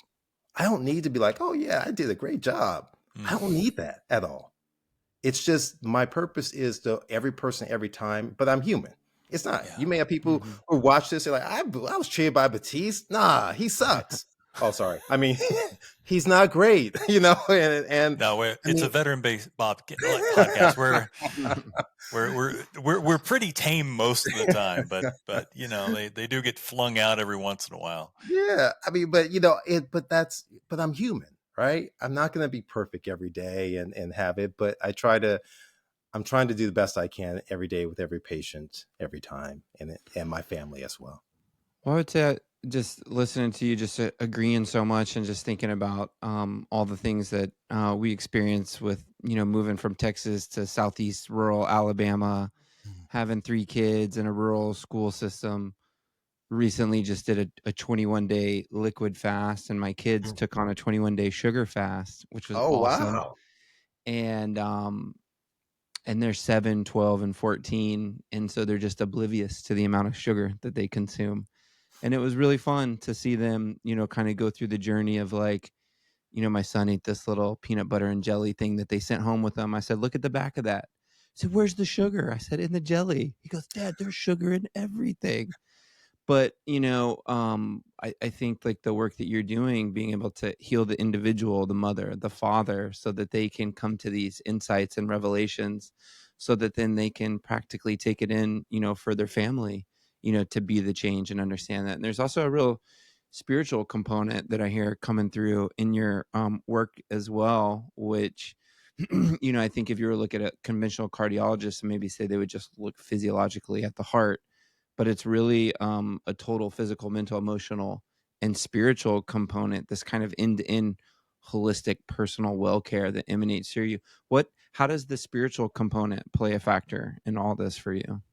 be like, oh yeah, I did a great job. I don't need that at all. It's just my purpose is to every person, every time, but I'm human. It's not. Yeah. You may have people who watch this, they're like, I was treated by Batiste. Nah, he sucks. Oh, sorry. I mean, he's not great, and no, it's a veteran-based podcast. We're pretty tame most of the time, but they do get flung out every once in a while. Yeah, I mean, but I'm human, right? I'm not going to be perfect every day and have it, but I'm trying to do the best I can every day with every patient, every time, and my family as well. Well, I would say just listening to you, just agreeing so much and just thinking about all the things that we experience with, moving from Texas to Southeast rural Alabama, having 3 kids in a rural school system. Recently just did a 21-day liquid fast, and my kids took on a 21-day sugar fast, which was awesome. Wow. And they're 7, 12, and 14. And so they're just oblivious to the amount of sugar that they consume. And it was really fun to see them, kind of go through the journey of my son ate this little peanut butter and jelly thing that they sent home with them. I said, look at the back of that. I said, where's the sugar? I said, in the jelly. He goes, Dad, there's sugar in everything. But, I think the work that you're doing, being able to heal the individual, the mother, the father, so that they can come to these insights and revelations so that then they can practically take it in, for their family, to be the change and understand that. And there's also a real spiritual component that I hear coming through in your work as well, which, I think if you were to look at a conventional cardiologist and maybe say they would just look physiologically at the heart, but it's really a total physical, mental, emotional, and spiritual component, this kind of end-to-end holistic personal well-care that emanates through you. How does the spiritual component play a factor in all this for you?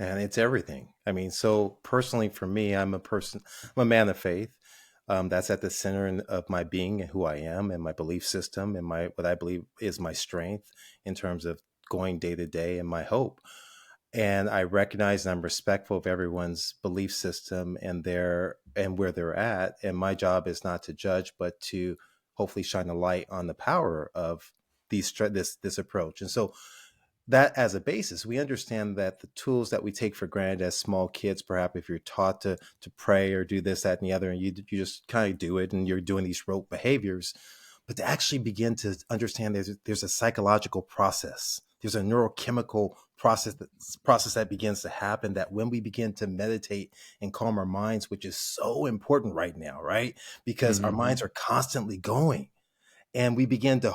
And it's everything. I mean, so personally for me, I'm a man of faith. That's at the center of my being and who I am and my belief system and what I believe is my strength in terms of going day to day and my hope. And I recognize and I'm respectful of everyone's belief system and where they're at. And my job is not to judge, but to hopefully shine a light on the power of this approach. And so that as a basis, we understand that the tools that we take for granted as small kids, perhaps if you're taught to pray or do this, that, and the other, and you just kind of do it and you're doing these rote behaviors, but to actually begin to understand there's a psychological process, there's a neurochemical process that begins to happen, that when we begin to meditate and calm our minds, which is so important right now, right? Because our minds are constantly going. And we begin to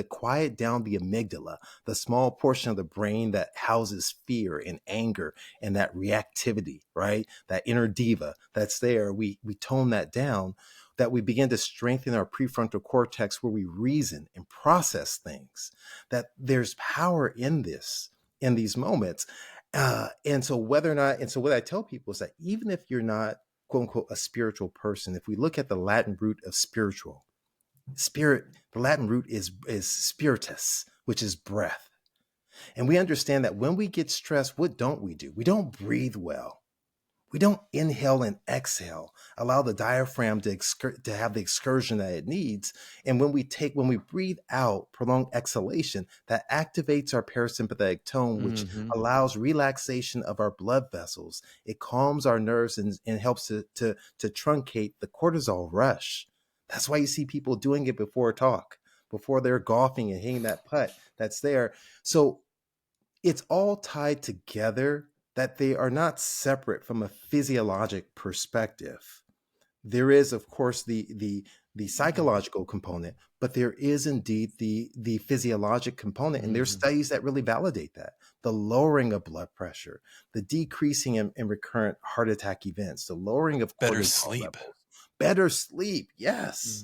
quiet down the amygdala, the small portion of the brain that houses fear and anger and that reactivity, right? That inner diva that's there. We tone that down, that we begin to strengthen our prefrontal cortex where we reason and process things, that there's power in these moments. And so what I tell people is that even if you're not, quote unquote, a spiritual person, if we look at the Latin root of spiritual, spirit, the Latin root is spiritus, which is breath. And we understand that when we get stressed, what don't we do? We don't breathe well. We don't inhale and exhale, allow the diaphragm to have the excursion that it needs. And when we breathe out, prolonged exhalation, that activates our parasympathetic tone, which allows relaxation of our blood vessels. It calms our nerves and helps to truncate the cortisol rush. That's why you see people doing it before a talk, before they're golfing and hitting that putt that's there. So it's all tied together, that they are not separate from a physiologic perspective. There is, of course, the psychological component, but there is indeed the physiologic component. And there's studies that really validate that. The lowering of blood pressure, the decreasing in recurrent heart attack events, the lowering of Better cortisol sleep. levels. Better sleep. Yes.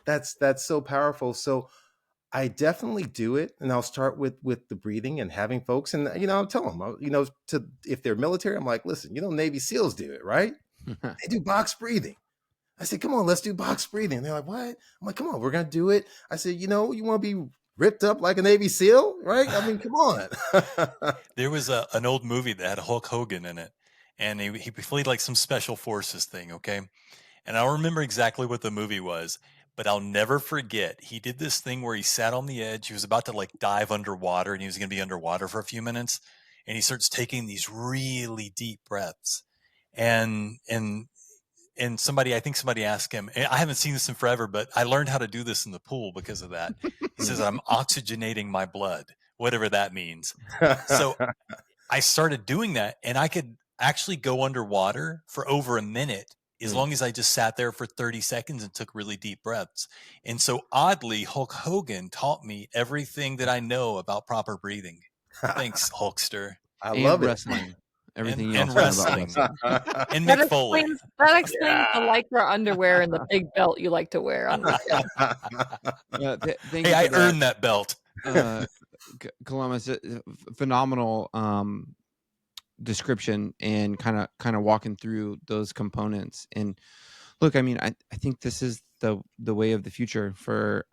That's so powerful. So I definitely do it. And I'll start with the breathing and having folks, and, I'll tell them, if they're military, I'm like, listen, Navy SEALs do it, right? They do box breathing. I said, come on, let's do box breathing. And they're like, what? I'm like, come on, we're going to do it. I said, you want to be ripped up like a Navy SEAL, right? I mean, come on. There was an old movie that had Hulk Hogan in it, and he played like some special forces thing, okay? And I don't remember exactly what the movie was, but I'll never forget. He did this thing where he sat on the edge. He was about to like dive underwater, and he was going to be underwater for a few minutes. And he starts taking these really deep breaths. And I think somebody asked him, and I haven't seen this in forever, but I learned how to do this in the pool because of that. He says, I'm oxygenating my blood, whatever that means. So I started doing that, and I could actually go underwater for over a minute as long as I just sat there for 30 seconds and took really deep breaths. And so oddly, Hulk Hogan taught me everything that I know about proper breathing. Thanks, Hulkster. I love wrestling. Everything and else wrestling. And That Mick Foley. explains the Lycra underwear and the big belt you like to wear on the show. Hey, I earned that belt. Columbus, phenomenal description and kind of walking through those components. And look, I mean, I think this is the way of the future for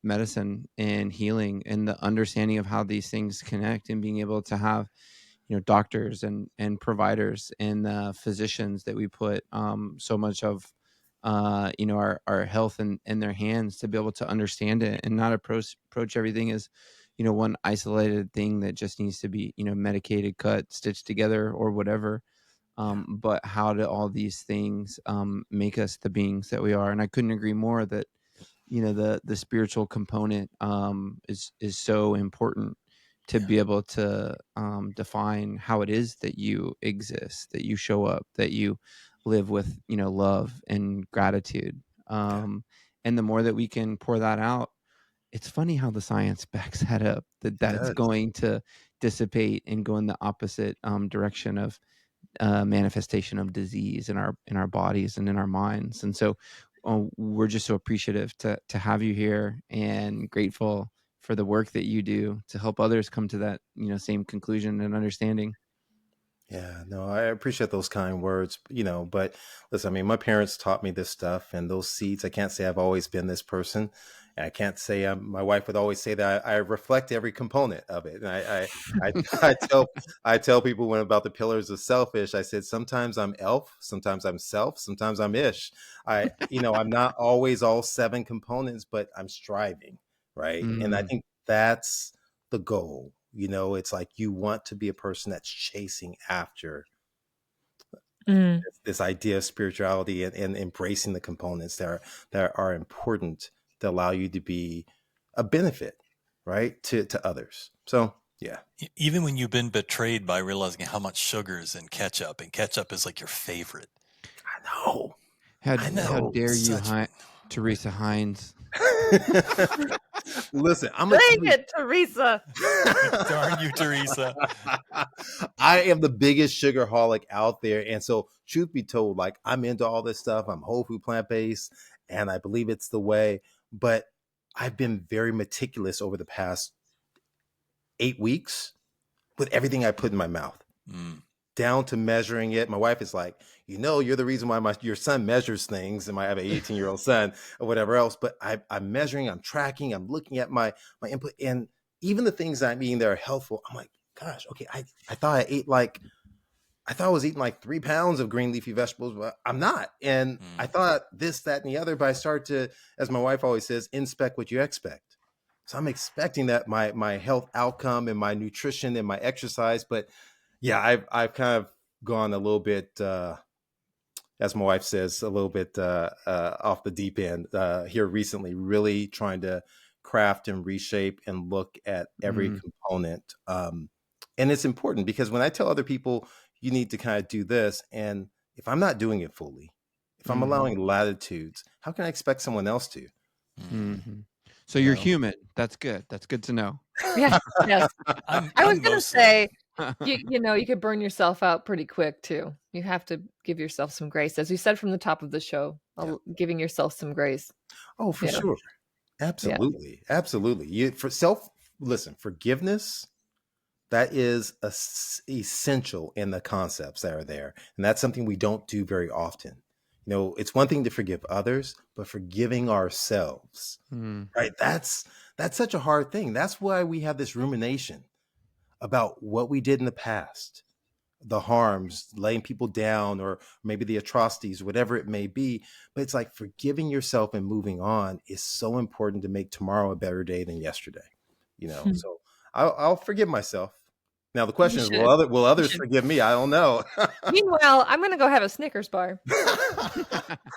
medicine and healing, and the understanding of how these things connect, and being able to have doctors and providers and physicians that we put so much of our health in their hands, to be able to understand it and not approach everything as one isolated thing that just needs to be medicated, cut, stitched together, or whatever. But how do all these things make us the beings that we are? And I couldn't agree more that the spiritual component is so important to be able to define how it is that you exist, that you show up, that you live with love and gratitude. And the more that we can pour that out, it's funny how the science backs that up, that's going to dissipate and go in the opposite direction of manifestation of disease in our bodies and in our minds. And so we're just so appreciative to have you here, and grateful for the work that you do to help others come to that same conclusion and understanding. Yeah, no, I appreciate those kind words, but listen, I mean, my parents taught me this stuff and those seeds. I can't say I've always been this person. And I can't say my wife would always say that I reflect every component of it. And I, I tell, I tell people when about the pillars of selfish, I said, sometimes I'm elf, sometimes I'm self, sometimes I'm ish. I'm not always all 7 components, but I'm striving. Right. And I Mm. think that's the goal. It's like you want to be a person that's chasing after Mm. this idea of spirituality and embracing the components that are important to allow you to be a benefit, right, to others. So yeah. Even when you've been betrayed by realizing how much sugar is in ketchup, and ketchup is like your favorite. I know. How I how know. dare you, Such- Teresa Hines? Listen, I'm Dang gonna tell it, Teresa. Darn you, Teresa. I am the biggest sugarholic out there. And so, truth be told, like I'm into all this stuff. I'm whole food plant based, and I believe it's the way. But I've been very meticulous over the past 8 weeks with everything I put in my mouth, down to measuring it. My wife is like, you're the reason why your son measures things, and I have an 18-year-old son or whatever else. But I'm measuring, I'm tracking, I'm looking at my input, and even the things that I'm eating that are healthful. I'm like, gosh, okay, I thought I was eating like 3 pounds of green leafy vegetables, but I'm not. And I thought this, that, and the other, but I start to, as my wife always says, inspect what you expect. So I'm expecting that my health outcome and my nutrition and my exercise, but yeah, I've kind of gone a little bit, as my wife says, a little bit off the deep end here recently, really trying to craft and reshape and look at every component. And it's important because when I tell other people you need to kind of do this, and if I'm not doing it fully, if I'm allowing latitudes, how can I expect someone else to? So you're human. That's good. That's good to know. Yeah, yes. I'm I was gonna mostly- say, you could burn yourself out pretty quick too. You have to give yourself some grace, as you said from the top of the show. Giving yourself some grace. Oh, for Yeah. sure. Absolutely. Absolutely. Listen, forgiveness, that is essential in the concepts that are there. And that's something we don't do very often. It's one thing to forgive others, but forgiving ourselves, right? That's such a hard thing. That's why we have this rumination about what we did in the past, the harms, laying people down, or maybe the atrocities, whatever it may be. But it's like forgiving yourself and moving on is so important to make tomorrow a better day than yesterday. So I'll forgive myself. Now the question is, will others forgive me? I don't know. Meanwhile, I'm gonna go have a Snickers bar.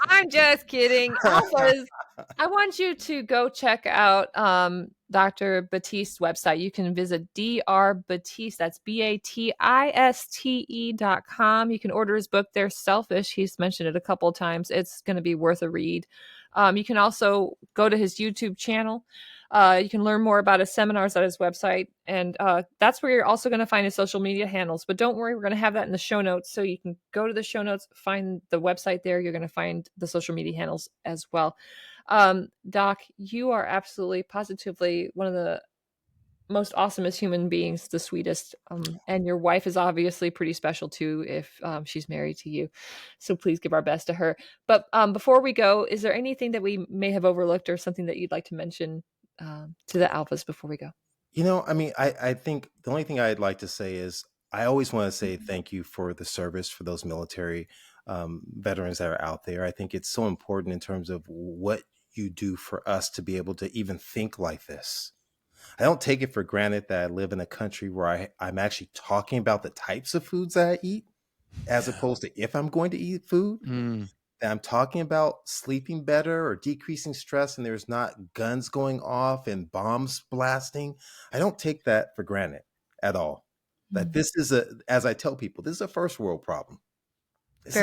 I'm just kidding. Alphas, I want you to go check out Dr. Batiste's website. You can visit Dr. Batiste. That's BATISTE.com. You can order his book, They're Selfish. He's mentioned it a couple of times. It's going to be worth a read. You can also go to his YouTube channel. You can learn more about his seminars at his website. And that's where you're also going to find his social media handles. But don't worry, we're going to have that in the show notes. So you can go to the show notes, find the website there. You're going to find the social media handles as well. Doc, you are absolutely, positively one of the most awesomest human beings, the sweetest. And your wife is obviously pretty special too, if she's married to you. So please give our best to her. But before we go, is there anything that we may have overlooked or something that you'd like to mention to the alphas before we go? I think the only thing I'd like to say is I always want to say thank you for the service for those military veterans that are out there. I think it's so important in terms of what you do for us to be able to even think like this. I don't take it for granted that I live in a country where I'm actually talking about the types of foods that I eat, as opposed to if I'm going to eat food. That I'm talking about sleeping better or decreasing stress, and there's not guns going off and bombs blasting. I don't take that for granted at all. That this is as I tell people, this is a first world problem. This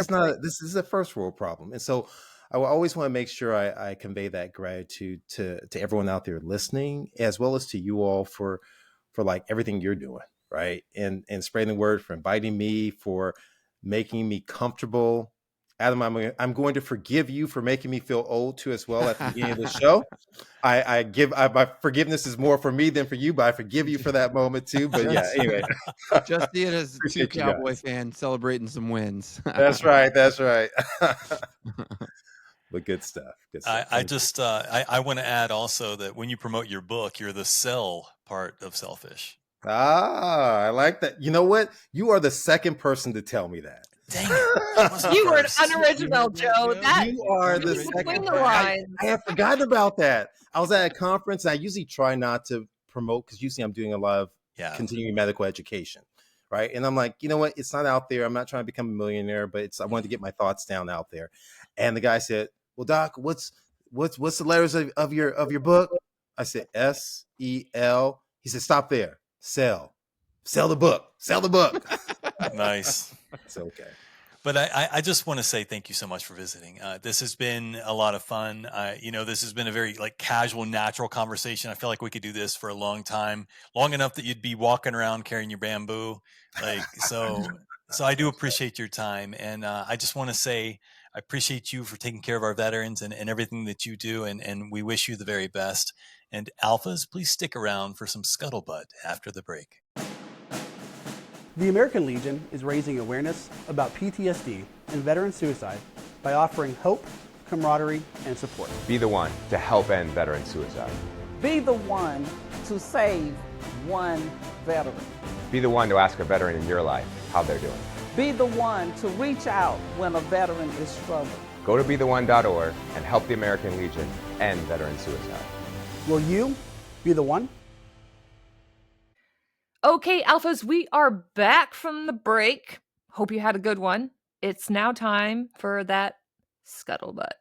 is a first world problem. And so I always want to make sure I convey that gratitude to everyone out there listening, as well as to you all for like everything you're doing, right? And spreading the word, for inviting me, for making me comfortable. Adam, I'm going to forgive you for making me feel old too as well at the beginning of the show. My forgiveness is more for me than for you, but I forgive you for that moment too. But yeah, anyway. Just see it as two Appreciate you Cowboy guys. fans celebrating some wins. That's right. But good stuff. I want to add also that when you promote your book, you're the sell part of Selfish. I like that. You know what? You are the second person to tell me that. Dang it. You were unoriginal, Joe. That You are the between second. the lines. I had forgotten about that. I was at a conference, and I usually try not to promote because usually I'm doing a lot of continuing medical education, right? And I'm like, you know what? It's not out there. I'm not trying to become a millionaire, but I wanted to get my thoughts down out there. And the guy said, "Well, Doc, what's the letters of your book?" I said, SEL. He said, "Stop there. Sell the book. Sell the book." Nice. It's okay. But I just want to say thank you so much for visiting. This has been a lot of fun. This has been a very casual, natural conversation. I feel like we could do this for a long time, long enough that you'd be walking around carrying your bamboo. So I do appreciate your time. And I just want to say I appreciate you for taking care of our veterans and everything that you do. And we wish you the very best. And Alphas, please stick around for some scuttlebutt after the break. The American Legion is raising awareness about PTSD and veteran suicide by offering hope, camaraderie, and support. Be the one to help end veteran suicide. Be the one to save one veteran. Be the one to ask a veteran in your life how they're doing. Be the one to reach out when a veteran is struggling. Go to betheone.org and help the American Legion end veteran suicide. Will you be the one? Okay, Alphas, we are back from the break. Hope you had a good one. It's now time for that scuttlebutt.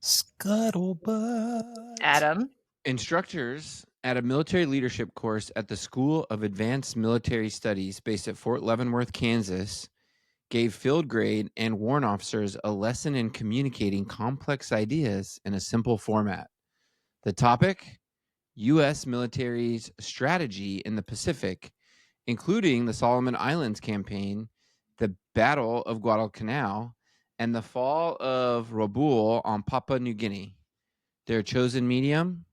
Scuttlebutt. Adam. Instructors at a military leadership course at the School of Advanced Military Studies based at Fort Leavenworth, Kansas, gave field grade and warrant officers a lesson in communicating complex ideas in a simple format. The topic: U.S. military's strategy in the Pacific, including the Solomon Islands campaign, the Battle of Guadalcanal, and the fall of Rabaul on Papua New Guinea. Their chosen medium?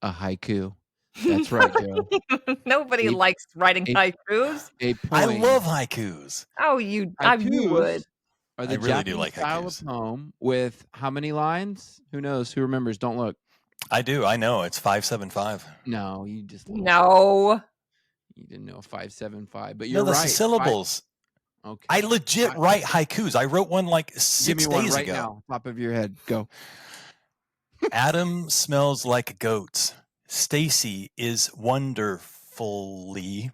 A haiku. That's right, Joe. Nobody likes writing haikus. I love haikus. Oh, I would. Are the I really Japanese do like style haikus. of poem with how many lines? Who knows? Who remembers? Don't look. I do. I know. It's 575. No, you just No. You didn't know 575, but you're that's right. the syllables. Okay. I legit write haikus. I wrote one 6 Give me one days right ago. now, top of your head. Go. Adam smells like goats. Stacy is wonderfully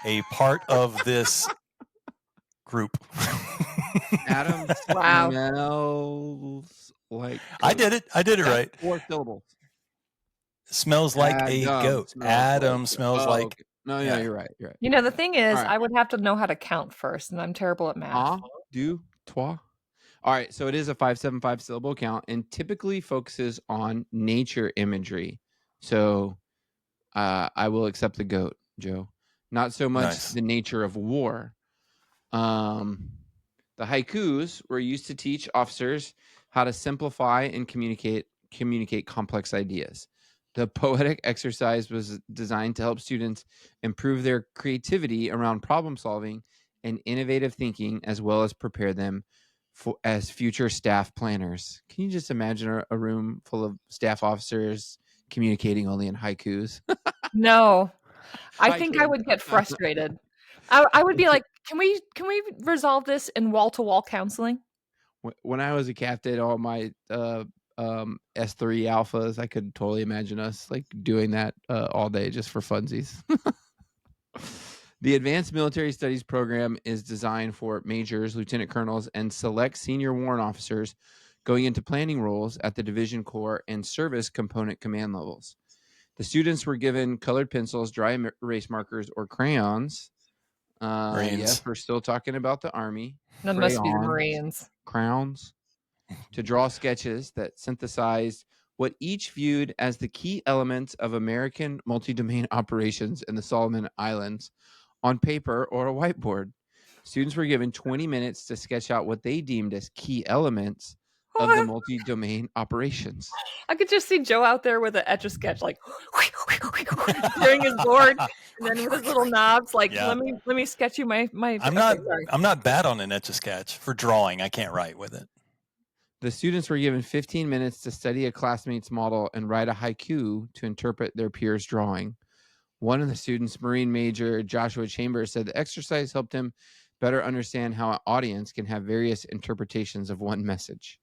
a part of this group. Adam Wow. smells like I did it. I did it That's right. 4 syllables. Smells like a goat. Adam smells like. Okay. No, Yeah. you're right. You're right. You know, the thing is, All right. I would have to know how to count first, and I'm terrible at math. Du, toi. All right, so it is a 575 syllable count and typically focuses on nature imagery. So I will accept the goat, Joe. Not so much the nature of war. The haikus were used to teach officers how to simplify and communicate complex ideas. The poetic exercise was designed to help students improve their creativity around problem solving and innovative thinking, as well as prepare them as future staff planners. Can you just imagine a room full of staff officers communicating only in haikus? No, I think I would get frustrated. I would be like, can we resolve this in wall-to-wall counseling? When I was a captain, all my S3 alphas, I could totally imagine us doing that all day just for funsies. The Advanced Military Studies program is designed for majors, lieutenant colonels, and select senior warrant officers going into planning roles at the division corps and service component command levels. The students were given colored pencils, dry erase markers, or crayons. Yes, we're still talking about the Army. That must be the Marines. Crowns to draw sketches that synthesized what each viewed as the key elements of American multi-domain operations in the Solomon Islands on paper or a whiteboard. Students were given 20 minutes to sketch out what they deemed as key elements of the multi-domain operations. I could just see Joe out there with an Etch-a-Sketch, like steering his board, and then with his little knobs, like, Yeah. let me sketch you my. I'm not bad on an Etch-a-Sketch for drawing. I can't write with it. The students were given 15 minutes to study a classmate's model and write a haiku to interpret their peer's drawing. One of the students, Marine Major Joshua Chambers, said the exercise helped him better understand how an audience can have various interpretations of one message.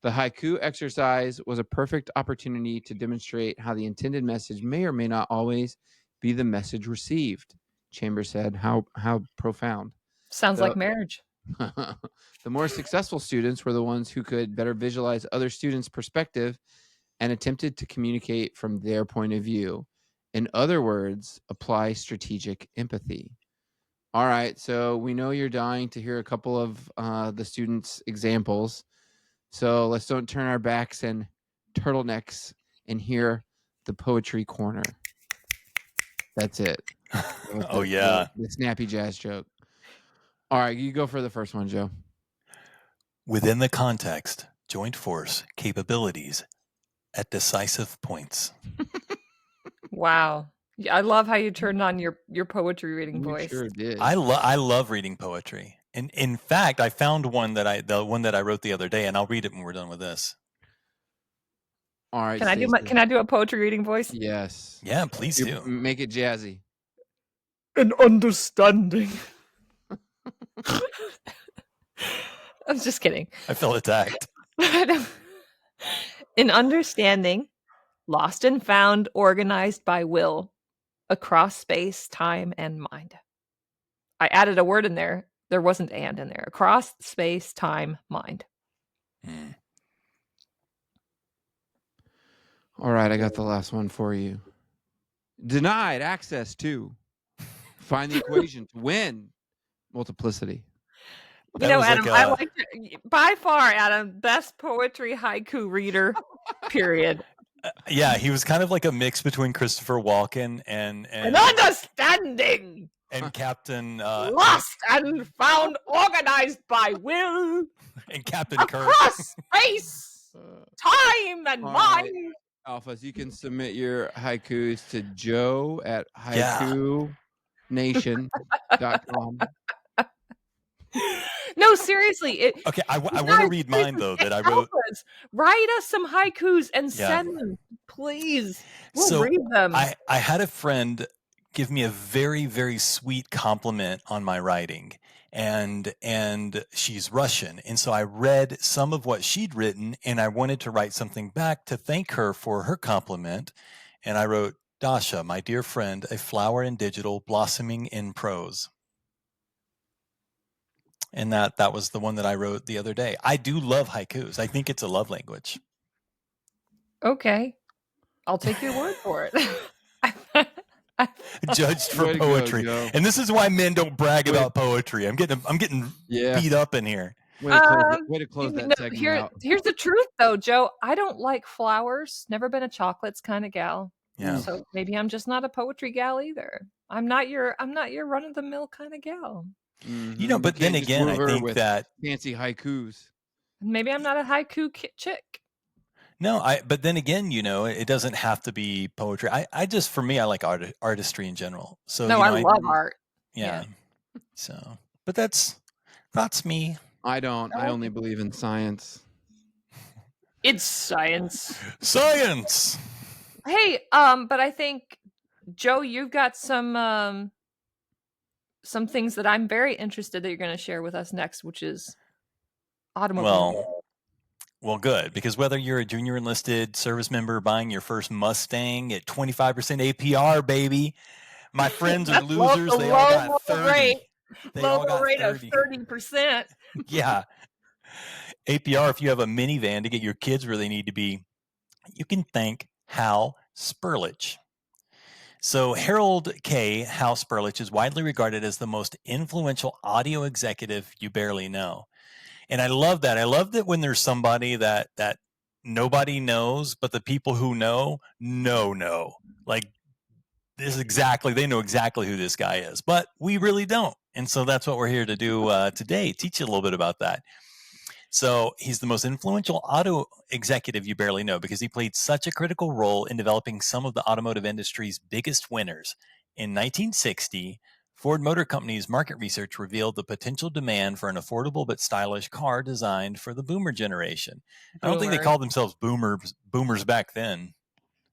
The haiku exercise was a perfect opportunity to demonstrate how the intended message may or may not always be the message received. Chambers said, how profound. Sounds like marriage. The more successful students were the ones who could better visualize other students' perspective and attempted to communicate from their point of view. In other words, apply strategic empathy. All right, so we know you're dying to hear a couple of the students' examples. So let's don't turn our backs and turtlenecks and hear the poetry corner. That's it. Oh, yeah. The snappy jazz joke. All right, you go for the first one, Joe. Within the context, joint force capabilities at decisive points. Wow. Yeah, I love how you turned on your poetry reading voice. Sure did. I love reading poetry. And in fact, I found the one that I wrote the other day, and I'll read it when we're done with this. All right. Can I do a poetry reading voice? Yes. Yeah, please do. Make it jazzy. An understanding. I was just kidding. I feel attacked. An understanding, lost and found, organized by will, across space, time, and mind. I added a word in there. There wasn't and in there. Across space, time, mind. All right, I got the last one for you. Denied access to. Find the equation to win multiplicity. You know, Adam, I like by far, Adam, best poetry haiku reader, period. Yeah, he was kind of like a mix between Christopher Walken and An understanding. And Captain lost and found, organized by will, and Captain across space, time, and mind. Alphas, you can submit your haikus to Joe at haikunation.com. No, seriously. Okay, I want to read mine though that I wrote. Write us some haikus and send them, please. We'll read them. I had a friend give me a very, very sweet compliment on my writing, and she's Russian, and so I read some of what she'd written, and I wanted to write something back to thank her for her compliment, and I wrote, "Dasha, my dear friend, a flower in digital, blossoming in prose." And that was the one that I wrote the other day. I do love haikus. I think it's a love language. Okay. I'll take your word for it. Judged for poetry. And this is why men don't brag about poetry. I'm getting beat up in here. Way to close that segment out. Here's the truth though, Joe. I don't like flowers. Never been a chocolates kind of gal. Yeah. So maybe I'm just not a poetry gal either. I'm not your run of the mill kind of gal. Mm-hmm. You know, but then again, I think that fancy haikus. Maybe I'm not a haiku chick. No, but then again, you know, it doesn't have to be poetry. I just, for me, I like artistry in general. So no, I love art. Yeah. So, but that's me. I don't. I only believe in science. It's science. Science. Hey, but I think Joe, you've got some things that I'm very interested that you're going to share with us next, which is automobile. Well, good, because whether you're a junior enlisted service member buying your first Mustang at 25% APR, baby, my friends are losers. They all got 30. They all got rate of 30%. Yeah. APR, if you have a minivan to get your kids where they need to be, you can thank Hal Sperlich. So Harold K. Hal Sperlich is widely regarded as the most influential audio executive you barely know. And I love that. I love that when there's somebody that nobody knows, but the people who know. Like, they know exactly who this guy is, but we really don't. And so that's what we're here to do today, teach you a little bit about that. So he's the most influential auto executive you barely know because he played such a critical role in developing some of the automotive industry's biggest winners. In 1960, Ford Motor Company's market research revealed the potential demand for an affordable but stylish car designed for the boomer generation. I don't think they called themselves boomers back then.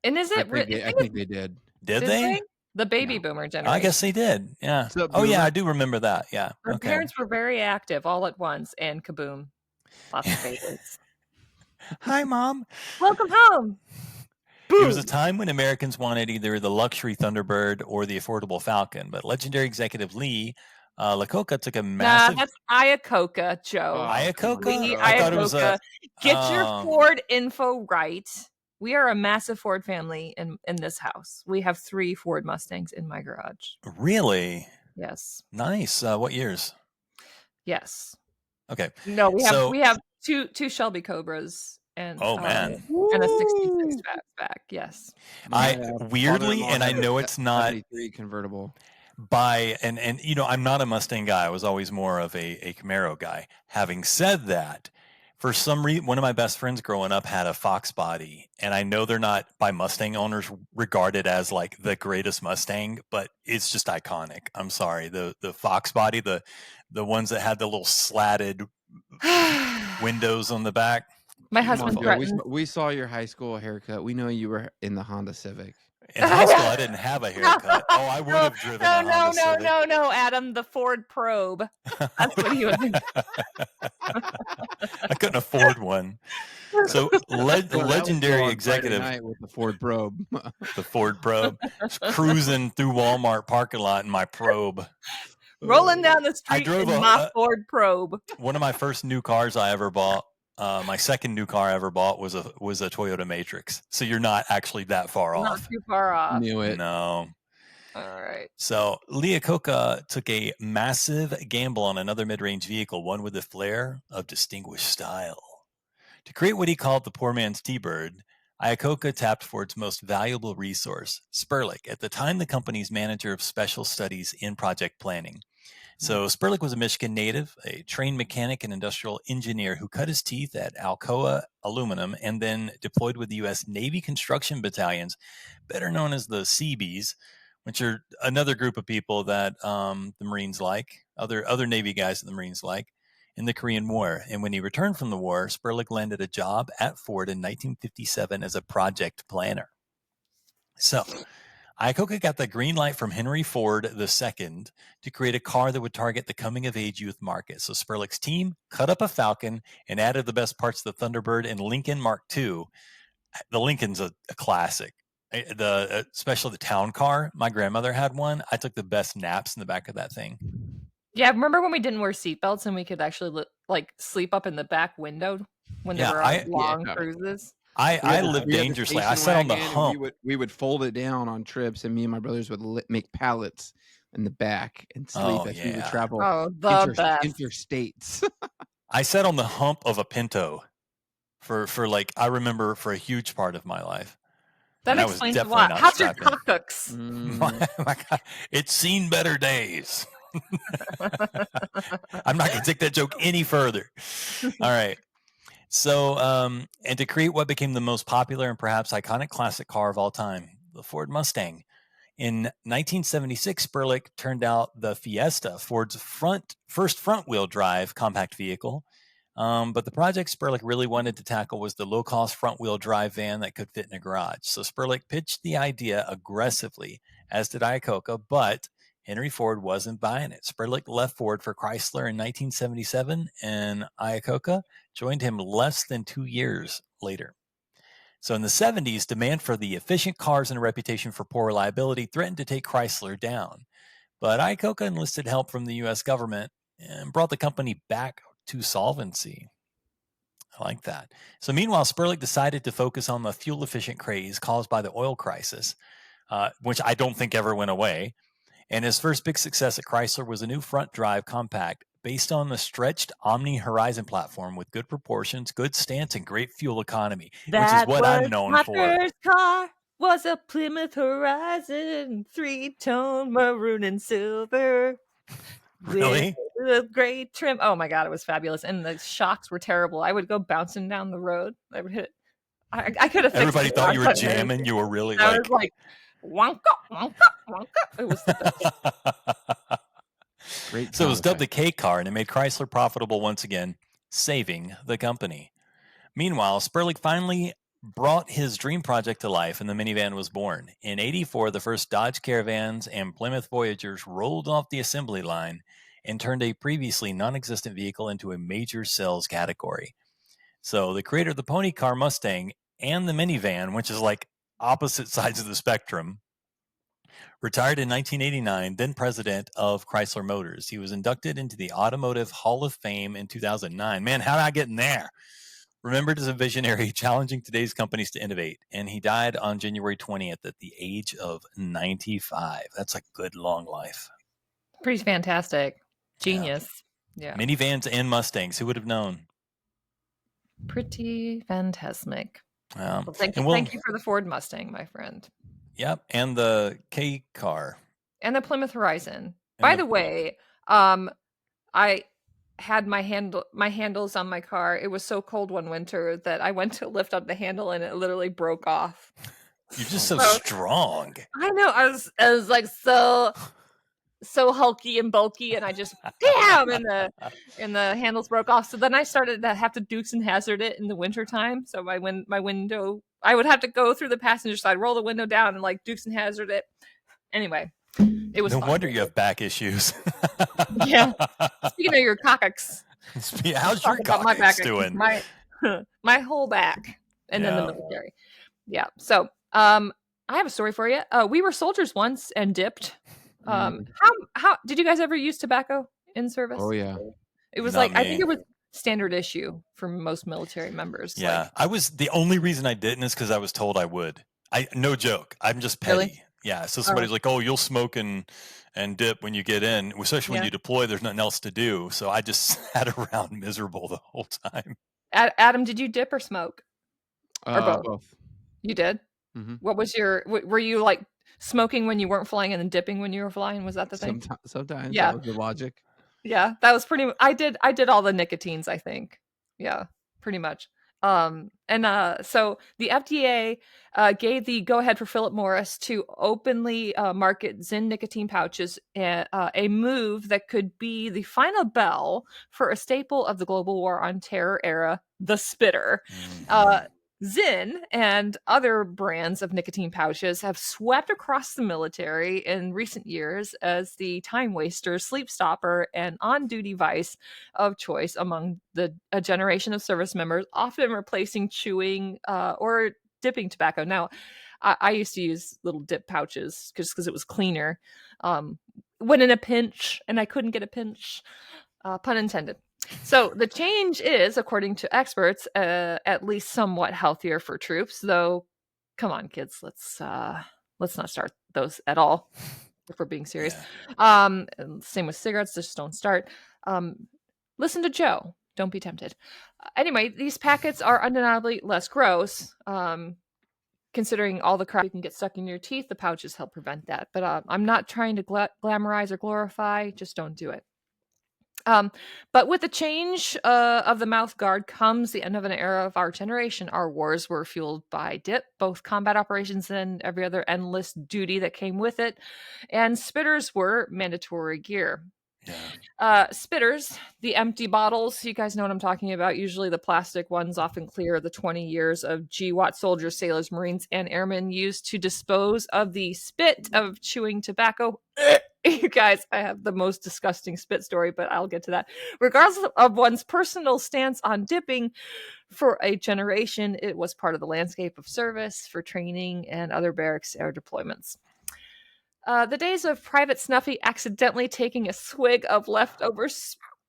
And is it? I think they did. Did they? The baby boomer generation. I guess they did. Yeah. What's up, Oh, yeah, boomer? I do remember that. Yeah. Our Okay. parents were very active all at once, and kaboom. Lots of babies. Hi, Mom. Welcome home. It was a time when Americans wanted either the luxury Thunderbird or the affordable Falcon, but legendary executive Lee Iacocca took a massive... Nah, that's Iacocca, Joe. Iacocca? Lee I thought it was a... Get your Ford info right. We are a massive Ford family in this house. We have 3 Ford Mustangs in my garage. Really? Yes. Nice. What years? Yes. Okay. No, we have two Shelby Cobras and man, and a 66 fastback. Yes. Weirdly, and I know it's not 73 convertible. And you know, I'm not a Mustang guy. I was always more of a Camaro guy. Having said that, for some reason, one of my best friends growing up had a Fox body, and I know they're not by Mustang owners regarded as like the greatest Mustang, but it's just iconic. I'm sorry, the Fox body, the ones that had the little slatted windows on the back. My husband threatened. We saw your high school haircut. We know you were in the Honda Civic. In high school, I didn't have a haircut. Oh, I would have driven a Honda Civic. No, Adam, the Ford Probe. That's what he was. I couldn't afford one. So legendary executive with the Ford Probe. The Ford Probe. Cruising through Walmart parking lot in my Probe. Rolling down the street in my Ford Probe. One of my first new cars I ever bought, my second new car I ever bought was a Toyota Matrix. So you're not actually that far off. Not too far off. Knew it. No. All right. So Lee Iacocca took a massive gamble on another mid-range vehicle, one with a flair of distinguished style. To create what he called the poor man's T-Bird, Iacocca tapped Ford's most valuable resource, Sperlich, at the time the company's manager of special studies in project planning. So Sperlich was a Michigan native, a trained mechanic and industrial engineer who cut his teeth at Alcoa Aluminum and then deployed with the U.S. Navy construction battalions, better known as the Seabees, which are another group of people that the Marines like, other Navy guys that the Marines like, in the Korean War. And when he returned from the war, Sperlich landed a job at Ford in 1957 as a project planner. So Iacocca got the green light from Henry Ford II to create a car that would target the coming-of-age youth market. So Sperlich's team cut up a Falcon and added the best parts of the Thunderbird and Lincoln Mark II. The Lincoln's a classic. Especially the town car. My grandmother had one. I took the best naps in the back of that thing. Yeah, remember when we didn't wear seatbelts and we could actually sleep up in the back window when there were long cruises? I lived dangerously. I sat on the hump. We would fold it down on trips, and me and my brothers would make pallets in the back and sleep as we would travel interstates. I sat on the hump of a Pinto for I remember for a huge part of my life. That explains a lot. How's your coccyx? My God, it's seen better days. I'm not going to take that joke any further. All right. So, and to create what became the most popular and perhaps iconic classic car of all time, the Ford Mustang. In 1976, Sperlich turned out the Fiesta, Ford's first front-wheel drive compact vehicle. But the project Sperlich really wanted to tackle was the low-cost front-wheel drive van that could fit in a garage. So Sperlich pitched the idea aggressively, as did Iacocca, but Henry Ford wasn't buying it. Sperlich left Ford for Chrysler in 1977, and Iacocca joined him less than 2 years later. So in the 70s, demand for the efficient cars and a reputation for poor reliability threatened to take Chrysler down. But Iacocca enlisted help from the U.S. government and brought the company back to solvency. I like that. So meanwhile, Sperlich decided to focus on the fuel-efficient craze caused by the oil crisis, which I don't think ever went away. And his first big success at Chrysler was a new front-drive compact based on the stretched Omni Horizon platform with good proportions, good stance, and great fuel economy, which is what I'm known for. My first car was a Plymouth Horizon, 3-tone maroon and silver. Really? With gray trim. Oh my God, it was fabulous. And the shocks were terrible. I would go bouncing down the road. I would hit. I could have fixed Everybody it. thought you were jamming. You were really I like. was like, wonka, wonka, wonka. It was the best. Great. So it was sound dubbed the effect. K car, and it made Chrysler profitable once again, saving the company. Meanwhile, Sperlich finally brought his dream project to life, and the minivan was born. In '84, the first Dodge Caravans and Plymouth Voyagers rolled off the assembly line and turned a previously non-existent vehicle into a major sales category. So the creator of the pony car Mustang and the minivan, which is like opposite sides of the spectrum, retired in 1989, then president of Chrysler Motors. He was inducted into the Automotive Hall of Fame in 2009. Man, how did I get in there? Remembered as a visionary, challenging today's companies to innovate. And he died on January 20th at the age of 95. That's a good long life. Pretty fantastic. Genius. Yeah. Minivans and Mustangs. Who would have known? Pretty fantastic. Well, thank you for the Ford Mustang, my friend. Yep. And the K car. And the Plymouth Horizon. By the way, I had my handles on my car. It was so cold one winter that I went to lift up the handle and it literally broke off. You're just so strong. I know. I was like so hulky and bulky, and I just bam, and the handles broke off. So then I started to have to Dukes and Hazard it in the wintertime. So my window, I would have to go through the passenger side, roll the window down, and like Dukes and Hazard it. Anyway, it was. No fun. wonder you have back issues. Yeah. Speaking of your coccyx, how's your coccyx doing? My whole back, and then the military. Yeah. So I have a story for you. We were soldiers once and dipped. How did you guys ever use tobacco in service? Oh yeah. It was Not I me. think it was standard issue for most military members. Yeah. Like, I was the only reason I didn't is because I was told I would. No joke. I'm just petty. Really? Yeah. So somebody's like, "Oh, you'll smoke and dip when you get in, especially when you deploy. There's nothing else to do." So I just sat around miserable the whole time. Adam, did you dip or smoke? Or Both. You did. Mm-hmm. What was were you like smoking when you weren't flying and then dipping when you were flying? Was that the thing? Sometimes. Yeah. That was the logic. Yeah, that was pretty. I did all the nicotines, I think. Yeah, pretty much. So the FDA gave the go-ahead for Philip Morris to openly market Zyn nicotine pouches, a move that could be the final bell for a staple of the global war on terror era, the spitter. Zyn and other brands of nicotine pouches have swept across the military in recent years as the time waster, sleep stopper, and on-duty vice of choice among a generation of service members, often replacing chewing or dipping tobacco. Now, I used to use little dip pouches just because it was cleaner when in a pinch, and I couldn't get a pinch, pun intended. So the change is, according to experts, at least somewhat healthier for troops. Though, come on, kids, let's not start those at all. If we're being serious, same with cigarettes. Just don't start. Listen to Joe. Don't be tempted. Anyway, these packets are undeniably less gross. Considering all the crap you can get stuck in your teeth, the pouches help prevent that. But I'm not trying to glamorize or glorify. Just don't do it. But with the change of the mouth guard comes the end of an era of our generation. Our wars were fueled by dip, both combat operations and every other endless duty that came with it. And spitters were mandatory gear. Spitters, the empty bottles, you guys know what I'm talking about. Usually the plastic ones, often clear, the 20 years of GWAT soldiers, sailors, Marines, and airmen used to dispose of the spit of chewing tobacco. You guys, I have the most disgusting spit story, but I'll get to that. Regardless of one's personal stance on dipping, for a generation, it was part of the landscape of service for training and other barracks air deployments. The days of Private Snuffy accidentally taking a swig of leftover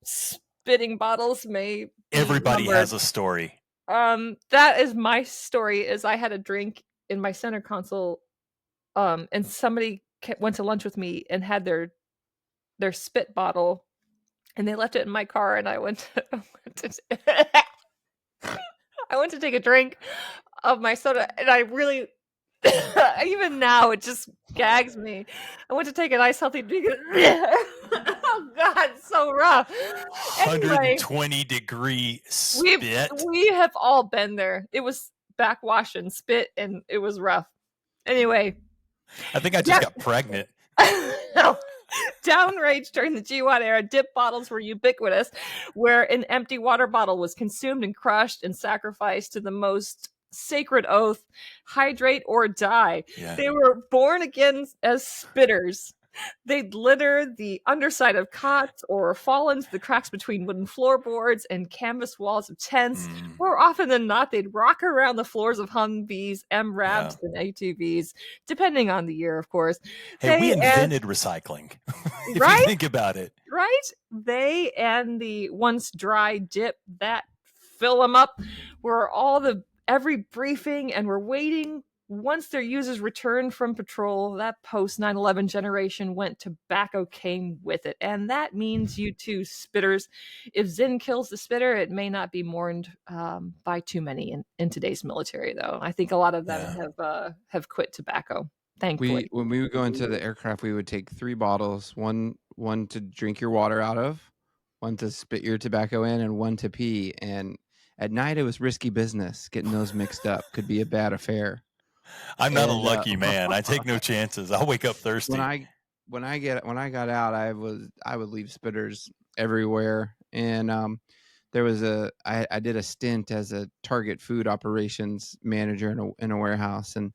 spitting bottles may Everybody has a story. That is my story. Is I had a drink in my center console, and somebody went to lunch with me and had their spit bottle, and they left it in my car, and I went to take a drink of my soda, and I really. Even now, it just gags me. I went to take a nice healthy drink. Oh It's so rough. Anyway, 120-degree spit. we have all been there. It was backwash and spit, and it was rough. Anyway, I think I just got pregnant. Downrange during the G1 era, dip bottles were ubiquitous, where an empty water bottle was consumed and crushed and sacrificed to the most sacred oath, hydrate or die. Yeah. They were born again as spitters. They'd litter the underside of cots or fall into the cracks between wooden floorboards and canvas walls of tents. More often than not, they'd rock around the floors of Humvees, MRAVs, and ATVs, depending on the year, of course. Hey, we invented recycling, if right? you think about it. Right? They and the once dry dip that fill them up were every briefing, and were waiting. Once their users returned from patrol, that post 9/11 generation went, tobacco came with it. And that means you too, spitters. If Zinn kills the spitter, it may not be mourned by too many in today's military, though. I think a lot of them have quit tobacco, thankfully. When we would go into the aircraft, we would take 3 bottles, one to drink your water out of, one to spit your tobacco in, and one to pee. And at night, it was risky business. Getting those mixed up could be a bad affair. I'm not a lucky man. I take no chances. I'll wake up thirsty. When I got out, I would leave spitters everywhere. And there was I did a stint as a Target food operations manager in a warehouse, and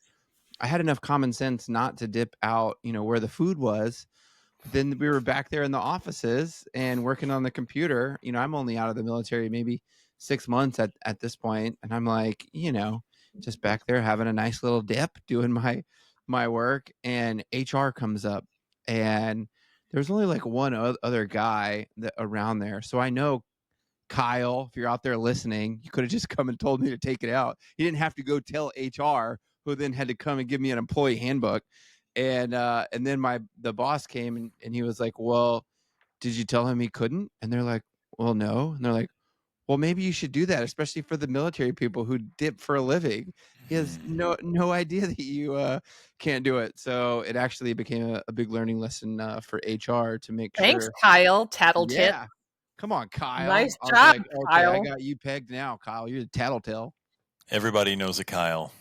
I had enough common sense not to dip out, where the food was. But then we were back there in the offices and working on the computer. I'm only out of the military maybe 6 months at this point, and I'm like, just back there having a nice little dip, doing my work, and HR comes up, and there's only like one other guy around there. So I know, Kyle, if you're out there listening, you could have just come and told me to take it out. You didn't have to go tell HR, who then had to come and give me an employee handbook. And then the boss came and he was like, well, did you tell him he couldn't? And they're like, well, no. And they're like, well, maybe you should do that, especially for the military people who dip for a living. He has no idea that you can't do it. So it actually became a big learning lesson for HR to make sure. Thanks, Kyle. Tattletale. Yeah. Come on, Kyle. Nice job, Kyle. I got you pegged now, Kyle. You're the tattletale. Everybody knows a Kyle.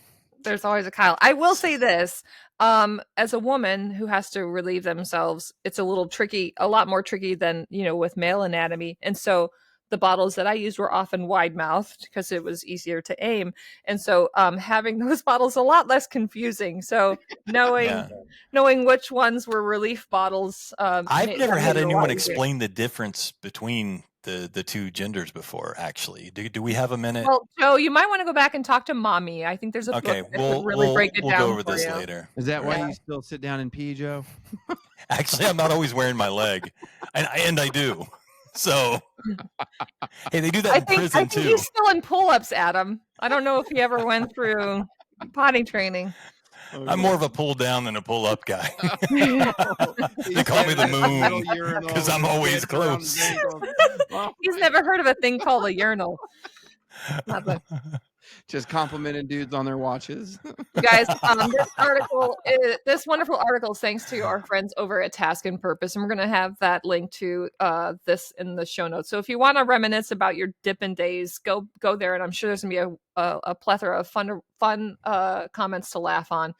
There's always a Kyle. I will say this. As a woman who has to relieve themselves, it's a little tricky, a lot more tricky than, with male anatomy. And so the bottles that I used were often wide-mouthed because it was easier to aim. And so having those bottles a lot less confusing. So knowing which ones were relief bottles. I've never had anyone explain the difference between the two genders before, actually. Do we have a minute? Well, Joe, you might want to go back and talk to Mommy. I think there's a book that would really break it down. We'll go over for this you. later. Is that why you still sit down and pee, Joe? Actually, I'm not always wearing my leg. And I do. So, hey, they do that in prison, I think too. he's still in pull-ups, Adam. I don't know if he ever went through potty training. I'm more of a pull down than a pull up guy. They call me the moon because I'm always close. He's never heard of a thing called a urinal. Just complimenting dudes on their watches. You guys, this wonderful article is thanks to our friends over at Task and Purpose, and we're going to have that link to this in the show notes. So if you want to reminisce about your dipping days, go there, and I'm sure there's going to be a plethora of fun comments to laugh on.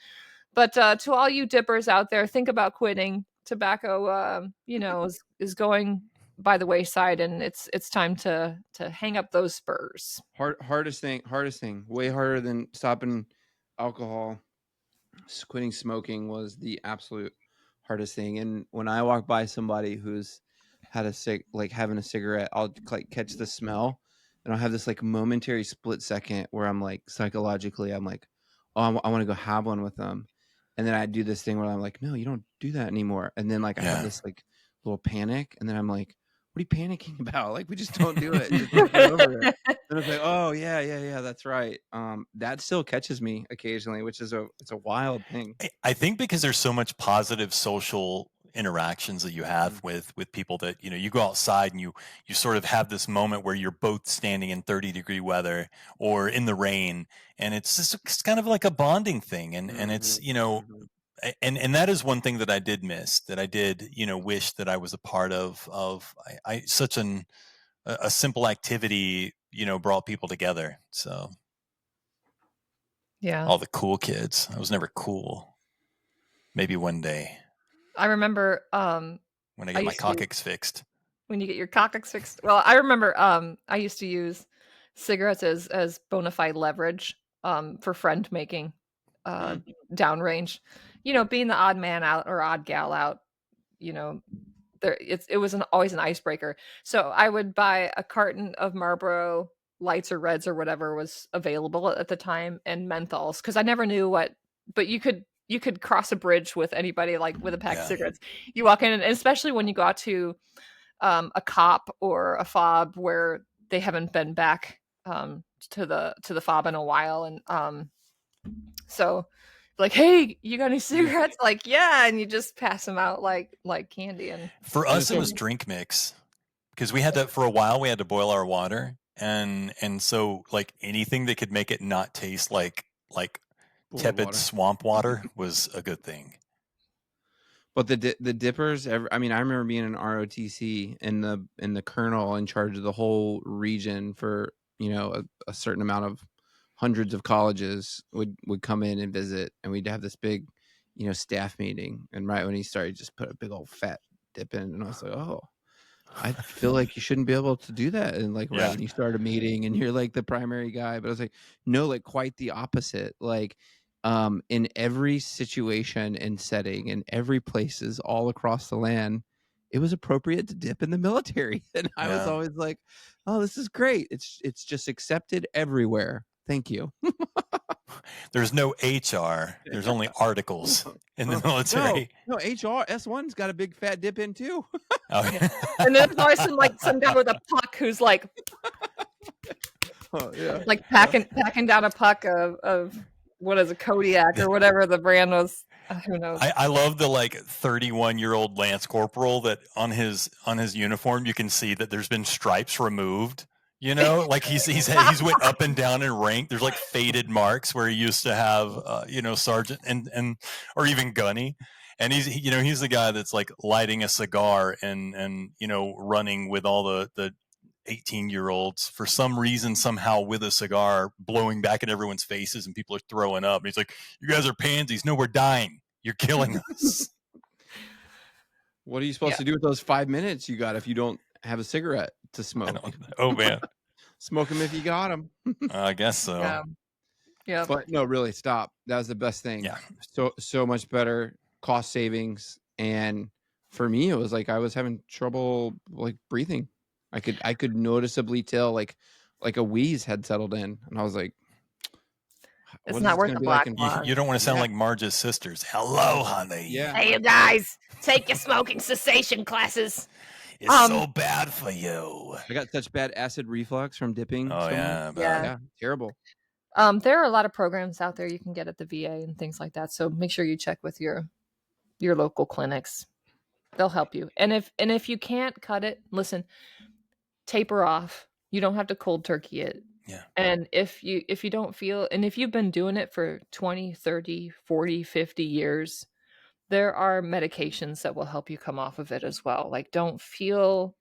But to all you dippers out there, think about quitting. Tobacco, is going by the wayside, and it's time to hang up those spurs. Hardest thing, way harder than stopping alcohol. Quitting smoking was the absolute hardest thing. And when I walk by somebody who's had having a cigarette, I'll catch the smell, and I'll have this momentary split second where I'm psychologically, I'm like, oh, I want to go have one with them. And then I do this thing where I'm like, no, you don't do that anymore. And then I have this little panic, and then I'm like, what are you panicking about? We just don't do it. Just get over it. And it's like, oh yeah, that's right. That still catches me occasionally, which is it's a wild thing. I think because there's so much positive social interactions that you have with people that, you go outside and you sort of have this moment where you're both standing in 30-degree weather or in the rain, and it's kind of like a bonding thing. And it's, and that is one thing that I did miss, that I did, wish that I was a part of such a simple activity, brought people together. So Yeah. all the cool kids. I was never cool. Maybe one day I remember when I get my coccyx fixed. When you get your coccyx fixed. Well, I remember I used to use cigarettes as bona fide leverage for friend making downrange. Being the odd man out or odd gal out, it was always an icebreaker. So I would buy a carton of Marlboro Lights or Reds or whatever was available at the time, and menthols, because I never knew what. But you could cross a bridge with anybody, like with a pack of cigarettes. You walk in, and especially when you go out to a cop or a fob where they haven't been back to the fob in a while, and so like, hey, you got any cigarettes? Like, yeah, and you just pass them out like candy. And for us, it was drink mix, because we had to, for a while, we had to boil our water, and so like anything that could make it not taste like tepid swamp water was a good thing. But the dippers, I remember being in ROTC, and the colonel in charge of the whole region for a certain amount of hundreds of colleges would come in and visit, and we'd have this big staff meeting, and right when he started, just put a big old fat dip in, and I was like, oh, I feel like you shouldn't be able to do that. And like right when you start a meeting and you're like the primary guy, but I was like, no, like quite the opposite. Like in every situation and setting, in every places all across the land, it was appropriate to dip in the military. And I was always like, oh, this is great. It's just accepted everywhere. Thank you. There's no HR. There's only articles in the military. No, HR S1's got a big fat dip in too. Oh, yeah. And there's always some guy with a puck who's like, like packing down a puck of what is a Kodiak or whatever the brand was. Who knows? I love the 31-year-old Lance Corporal that on his uniform you can see that there's been stripes removed. Like he's went up and down in rank. There's like faded marks where he used to have sergeant and or even gunny. And he's the guy that's like lighting a cigar and running with all the 18-year-olds for some reason, somehow, with a cigar, blowing back in everyone's faces, and people are throwing up. And he's like, "You guys are pansies. No, we're dying. You're killing us." What are you supposed to do with those 5 minutes you got if you don't have a cigarette to smoke? Oh man, smoke them if you got them. I guess so. Yeah. But no, really, stop. That was the best thing. Yeah. So much better cost savings, and for me, it was like I was having trouble like breathing. I could noticeably tell like a wheeze had settled in, and I was like, it's not worth the black one. You don't want to sound like Marge's sisters. Hello, honey. Yeah. Hey, you guys, take your smoking cessation classes. It's so bad for you. I got such bad acid reflux from dipping. Oh, yeah, terrible. There are a lot of programs out there you can get at the VA and things like that. So make sure you check with your local clinics. They'll help you. And if you can't cut it, listen, taper off. You don't have to cold turkey it. Yeah. And if you don't feel, and if you've been doing it for 20, 30, 40, 50 years, there are medications that will help you come off of it as well. Like, don't feel,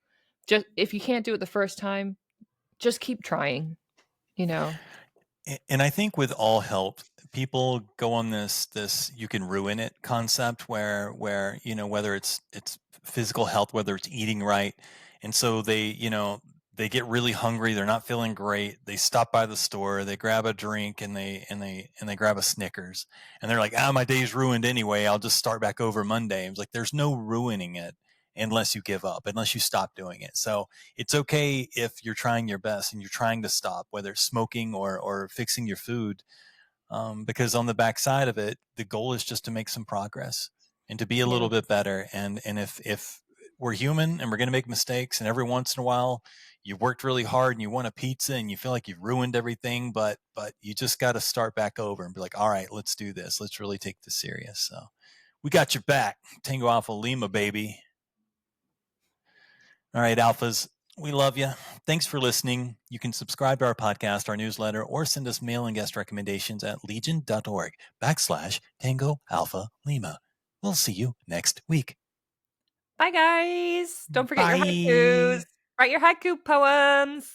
just if you can't do it the first time, just keep trying, And I think with all help, people go on this you can ruin it concept where whether it's physical health, whether it's eating right, and so they get really hungry, they're not feeling great, they stop by the store, they grab a drink, and they grab a Snickers, and they're like, my day's ruined anyway, I'll just start back over Monday. It's like, there's no ruining it unless you give up, unless you stop doing it. So it's okay if you're trying your best and you're trying to stop, whether it's smoking or fixing your food, because on the backside of it, the goal is just to make some progress and to be a little bit better. And if we're human and we're going to make mistakes, and every once in a while you worked really hard and you want a pizza and you feel like you've ruined everything, but you just got to start back over and be like, all right, let's do this. Let's really take this serious. So we got your back. Tango Alpha Lima, baby. All right, Alphas, We love you. Thanks for listening. You can subscribe to our podcast, our newsletter, or send us mail and guest recommendations at legion.org/Tango Alpha Lima. We'll see you next week. Bye, guys. Don't forget Bye. your haikus. Write your haiku poems.